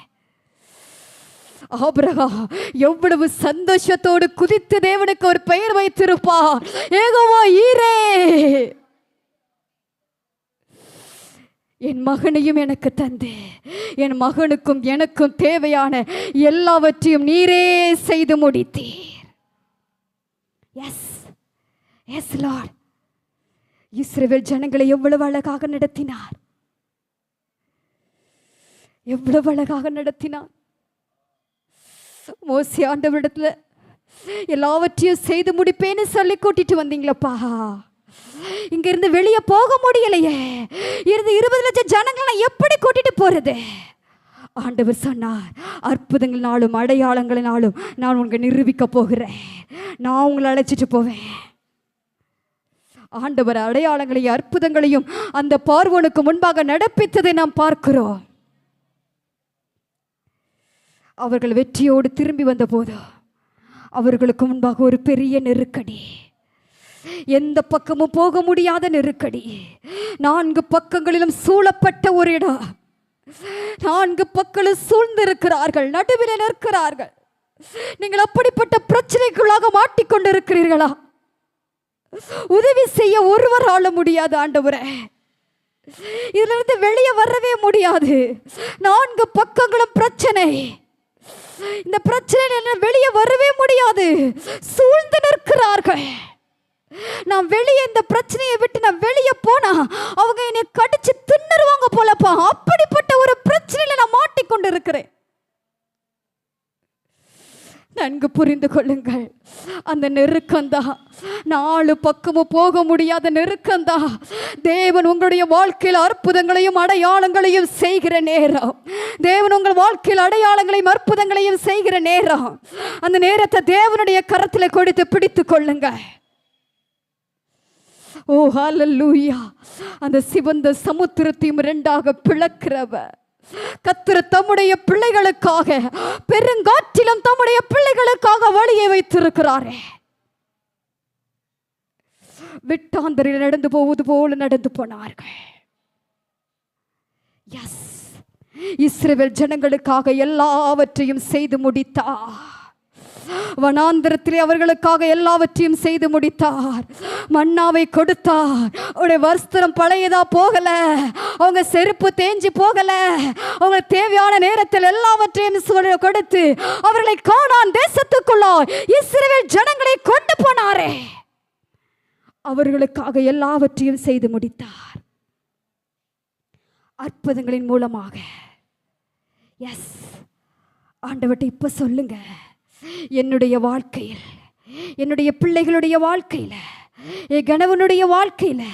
[SPEAKER 2] ஆபிரகாம் எவ்வளவு சந்தோஷத்தோடு குதித்து தேவனுக்கு ஒரு பெயர் வைத்திருப்பார், யெகோவா ஈரே. என் மகனையும் எனக்கு தந்து, என் மகனுக்கும் எனக்கும் தேவையான எல்லாவற்றையும் நீரே செய்து முடித்தீர். Yes yes Lord. இஸ்ரவேல் ஜனங்களை எவ்வளவு அழகாக நடத்தினார், எவ்வளவு அழகாக நடத்தினார். மோசே ஆண்டவரிடத்துல எல்லாவற்றையும் செய்து முடிப்பேன்னு சொல்லி கூட்டிட்டு வந்தீங்களப்பா, இங்க இருந்து வெளியே போக முடியலையே, இருந்து 20 லட்சம் ஜனங்களை எப்படி கூட்டிட்டு போறது? ஆண்டவர் சொன்னார், அற்புதங்களினாலும் அடையாளங்களினாலும் நான் உங்களுக்கு நிரூபிக்க போகிறேன், நான் உங்களை அழைச்சிட்டு போவேன். ஆண்டவர் அடையாளங்களையும் அற்புதங்களையும் அந்த பார்வோனுக்கு முன்பாக நடப்பித்ததை நாம் பார்க்கிறோம். அவர்கள் வெற்றியோடு திரும்பி வந்த போது அவர்களுக்கு முன்பாக ஒரு பெரிய நெருக்கடி, எந்த பக்கமும் போக முடியாத நெருக்கடி. 4 பக்கங்களிலும் சூழப்பட்ட ஒரு இடம், 4 பக்கங்களும் சூழ்ந்திருக்கிறார்கள், நடுவில் நிற்கிறார்கள். நீங்கள் அப்படிப்பட்ட பிரச்சனைக்குள்ளாக மாட்டிக்கொண்டிருக்கிறீர்களா? உதவி செய்ய ஒருவரால முடியாது ஆண்டவரே, இதிலிருந்து வெளியே வரவே முடியாது. 4 பக்கங்களும் பிரச்சனை, இந்த பிரச்சனை வெளியே வரவே முடியாது, சூழ்ந்து நிற்கிறார்கள். நான் வெளியே இந்த பிரச்சனையை விட்டு நான் வெளியே போனா அவங்க என்னை கடிச்சு தின்னுருவாங்க போலப்பா, அப்படிப்பட்ட ஒரு பிரச்சனையில நான் மாட்டிக்கொண்டு இருக்கிறேன். நன்கு புரிந்து கொள்ளுங்கள், அந்த நெருக்கம்தான், 4 பக்கமும் போக முடியாத நெருக்கம்தான் தேவன் உங்களுடைய வாழ்க்கையில் அற்புதங்களையும் அடையாளங்களையும் செய்கிற நேரம். தேவன் உங்கள் வாழ்க்கையில் அடையாளங்களையும் அற்புதங்களையும் செய்கிற நேரம். அந்த நேரத்தை தேவனுடைய கரத்தில் கொடுத்து பிடித்து கொள்ளுங்க. ஓ ஹல்லேலூயா. அந்த சிவந்த சமுத்திரத்தையும் 2ஆக பிளக்கிறவர் கர்த்தர் தம்முடைய பிள்ளைகளுக்காக, பெருங்காற்றிலும் தம்முடைய பிள்ளைகளுக்காக வழியை வைத்திருக்கிறாரே. விட்டாந்தரில் நடந்து போவது போல நடந்து போனார்கள். எஸ், இஸ்ரவேல் ஜனங்களுக்காக எல்லாவற்றையும் செய்து முடித்தார். வனாந்திரத்திலே அவர்களுக்காக எல்லாவற்றையும் செய்து முடித்தார். மன்னாவை கொடுத்தார். அவருடைய வஸ்திரம் பழையதா போகல, அவங்க செருப்பு தேஞ்சு போகல. அவங்க தேவையான நேரத்தில் எல்லாவற்றையும் கொடுத்து அவர்களை கானான் தேசத்துக்குள்ளோ இஸ்ரவேல் ஜனங்களை கொண்டு போனாரே. அவர்களுக்காக எல்லாவற்றையும் செய்து முடித்தார் அற்புதங்களின் மூலமாக. எஸ், ஆண்டவர்கிட்ட இப்ப சொல்லுங்க, என்னுடைய வாழ்க்கையில், என்னுடைய பிள்ளைகளுடைய வாழ்க்கையில், என் கணவனுடைய வாழ்க்கையில்,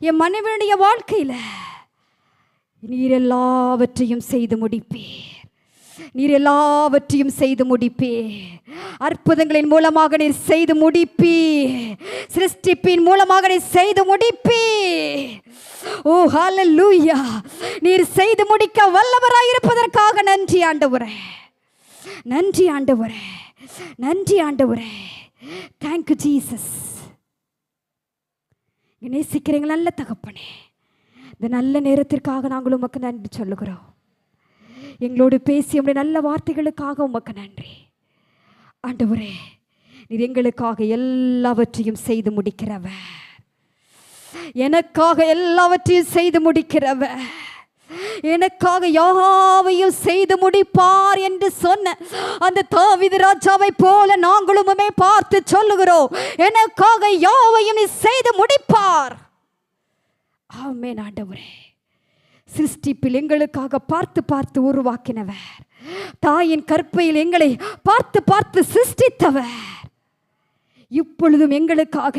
[SPEAKER 2] என் மனைவியுடைய வாழ்க்கையில் நீர் எல்லாவற்றையும் செய்து முடிப்பீர். நீர் எல்லாவற்றையும் செய்து முடிப்பீர். அற்புதங்களின் மூலமாக நீர் செய்து முடிப்பீர். சிருஷ்டிப்பின் மூலமாக நீர் செய்து முடிப்பீர். ஓ ஹல்லேலூயா. நீர் செய்து முடிக்க வல்லவராயிருப்பதற்காக நன்றி ஆண்டவரே, நன்றி ஆண்டவரே, நன்றி ஆண்டவரே. Thank you Jesus. நேசிக்கிறீங்க நல்ல தகப்பனே, இந்த நல்ல நேரத்திற்காக நாங்கள் உமக்கு நன்றி சொல்லுகிறோம். எங்களோடு பேசி உடைய நல்ல வார்த்தைகளுக்காக உமக்கு நன்றி ஆண்டவரே. நீர் எங்களுக்காக எல்லாவற்றையும் செய்து முடிக்கிறவர், எனக்காக எல்லாவற்றையும் செய்து முடிக்கிறவர், எனக்காக யாவையும் செய்து முடிப்பார் என்று சொன்ன அந்த தாவீது ராஜாவை போல நாங்களுமே பார்த்து சொல்லுகிறோம், எனக்காக யாவையும் நீ செய்து முடிப்பார். ஆமென் ஆண்டவரே. சிருஷ்டிப்பில் எங்களுக்காக பார்த்து பார்த்து உருவாக்கினவர், தாயின் கற்பையில் எங்களை பார்த்து பார்த்து சிருஷ்டித்தவர், இப்பொழுதும் எங்களுக்காக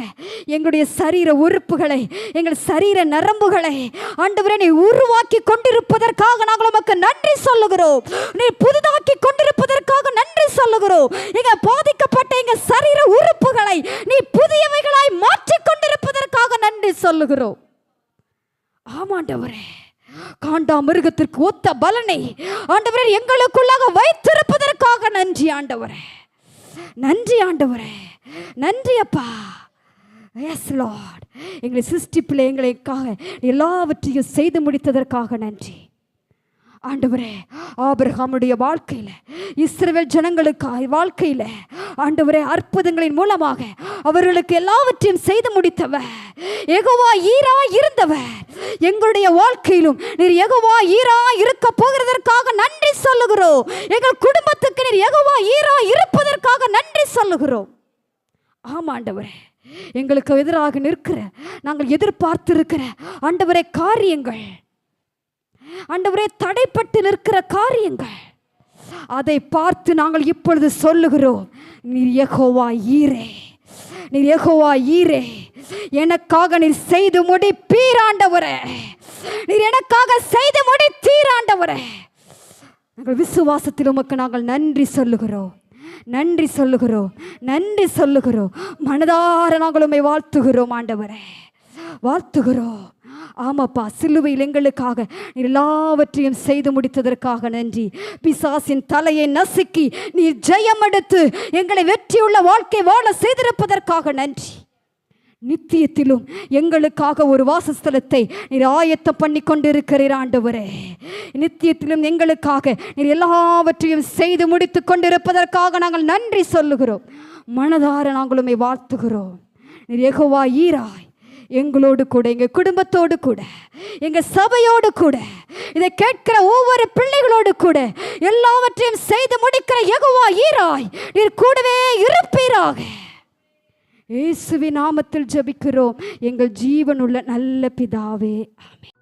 [SPEAKER 2] எங்களுடைய சரீர உறுப்புகளை, எங்கள் சரீர நரம்புகளை ஆண்டவரே நீ உருவாக்கி கொண்டிருப்பதற்காக நாங்கள் உமக்கு நன்றி சொல்லுகிறோம். நீ புதிதாக்கி கொண்டிருப்பதற்காக நன்றி சொல்லுகிறோம். எங்க பாதிக்கப்பட்ட எங்கள் சரீர உறுப்புகளை நீ புதியவைகளாய் மாற்றி கொண்டிருப்பதற்காக நன்றி சொல்லுகிறோம். ஆமாண்டவரே, காண்டா மிருகத்திற்கு ஒத்த பலனை ஆண்டவரே எங்களுக்குள்ளாக வைத்திருப்பதற்காக நன்றி ஆண்டவரே, நன்றி ஆண்டவரே, நன்றி அப்பா. எஸ் லார்ட், எங்களை சிருஷ்டிப்பில் எங்களுக்காக எல்லாவற்றையும் செய்து முடித்ததற்காக நன்றி ஆண்டவரே. ஆபிரகாமுடைய வாழ்க்கையில், இஸ்ரவேல் ஜனங்களுக்காக வாழ்க்கையில் ஆண்டவரே அற்புதங்களின் மூலமாக அவர்களுக்கு எல்லாவற்றையும் செய்து முடித்தவர், யெகோவா ஈரா இருந்தவர். எங்களுடைய வாழ்க்கையிலும் நீர் யெகோவா ஈரா இருக்க போகிறதற்காக நன்றி சொல்லுகிறோம். எங்கள் குடும்பத்துக்கு நீர் யெகோவா ஈரா இருப்பதற்காக நன்றி சொல்லுகிறோம். ஆமாண்டவரே, எங்களுக்கு எதிராக நிற்கிற, நாங்கள் எதிர்பார்த்திருக்கிற ஆண்டவரே காரியங்கள், ஆண்டவரே தடைப்பட்டு நிற்கிற காரியங்கள், அதை பார்த்து நாங்கள் இப்பொழுது சொல்லுகிறோம், நீர் யெகோவா ஈரே, நீர் யெகோவா ஈரே, எனக்காக நீர் செய்து முடிப்பீர் ஆண்டவரே, நீர் எனக்காக செய்து முடித்தீர் ஆண்டவரே. நாங்கள் விசுவாசத்தில் உமக்கு நாங்கள் நன்றி சொல்லுகிறோம், நன்றி சொல்லுகிறோம், நன்றி சொல்லுகிறோம். மனதார நாங்கள் உம்மை வாழ்த்துகிறோம் ஆண்டவரே, வாழ்த்துகிறோம். ஆமாப்பா, சிலுவையில் எங்களுக்காக எல்லாவற்றையும் செய்து முடித்ததற்காக நன்றி. பிசாசின் தலையை நசுக்கி நீர் ஜெயம் எடுத்து எங்களை வெற்றியுள்ள வாழ்க்கை வாழ செய்திருப்பதற்காக நன்றி. நித்தியத்திலும் எங்களுக்காக ஒரு வாசஸ்தலத்தை நீர் ஆயத்தம் பண்ணி கொண்டிருக்கிறீர் ஆண்டவரே. நித்தியத்திலும் எங்களுக்காக நீர் எல்லாவற்றையும் செய்து முடித்து கொண்டிருப்பதற்காக நாங்கள் நன்றி சொல்லுகிறோம். மனதார நாங்களுமே வாழ்த்துகிறோம். நீர் யெகோவா ஈராய் எங்களோடு கூட, எங்கள் குடும்பத்தோடு கூட, எங்கள் சபையோடு கூட, இதை கேட்கிற ஒவ்வொரு பிள்ளைகளோடு கூட எல்லாவற்றையும் செய்து முடிக்கிற யெகோவா ஈராய் நீர் கூடவே இருப்பீராக. இயேசுவின் நாமத்தில் ஜெபிக்கிறோம் எங்கள் ஜீவனுள்ள நல்ல பிதாவே, ஆமென்.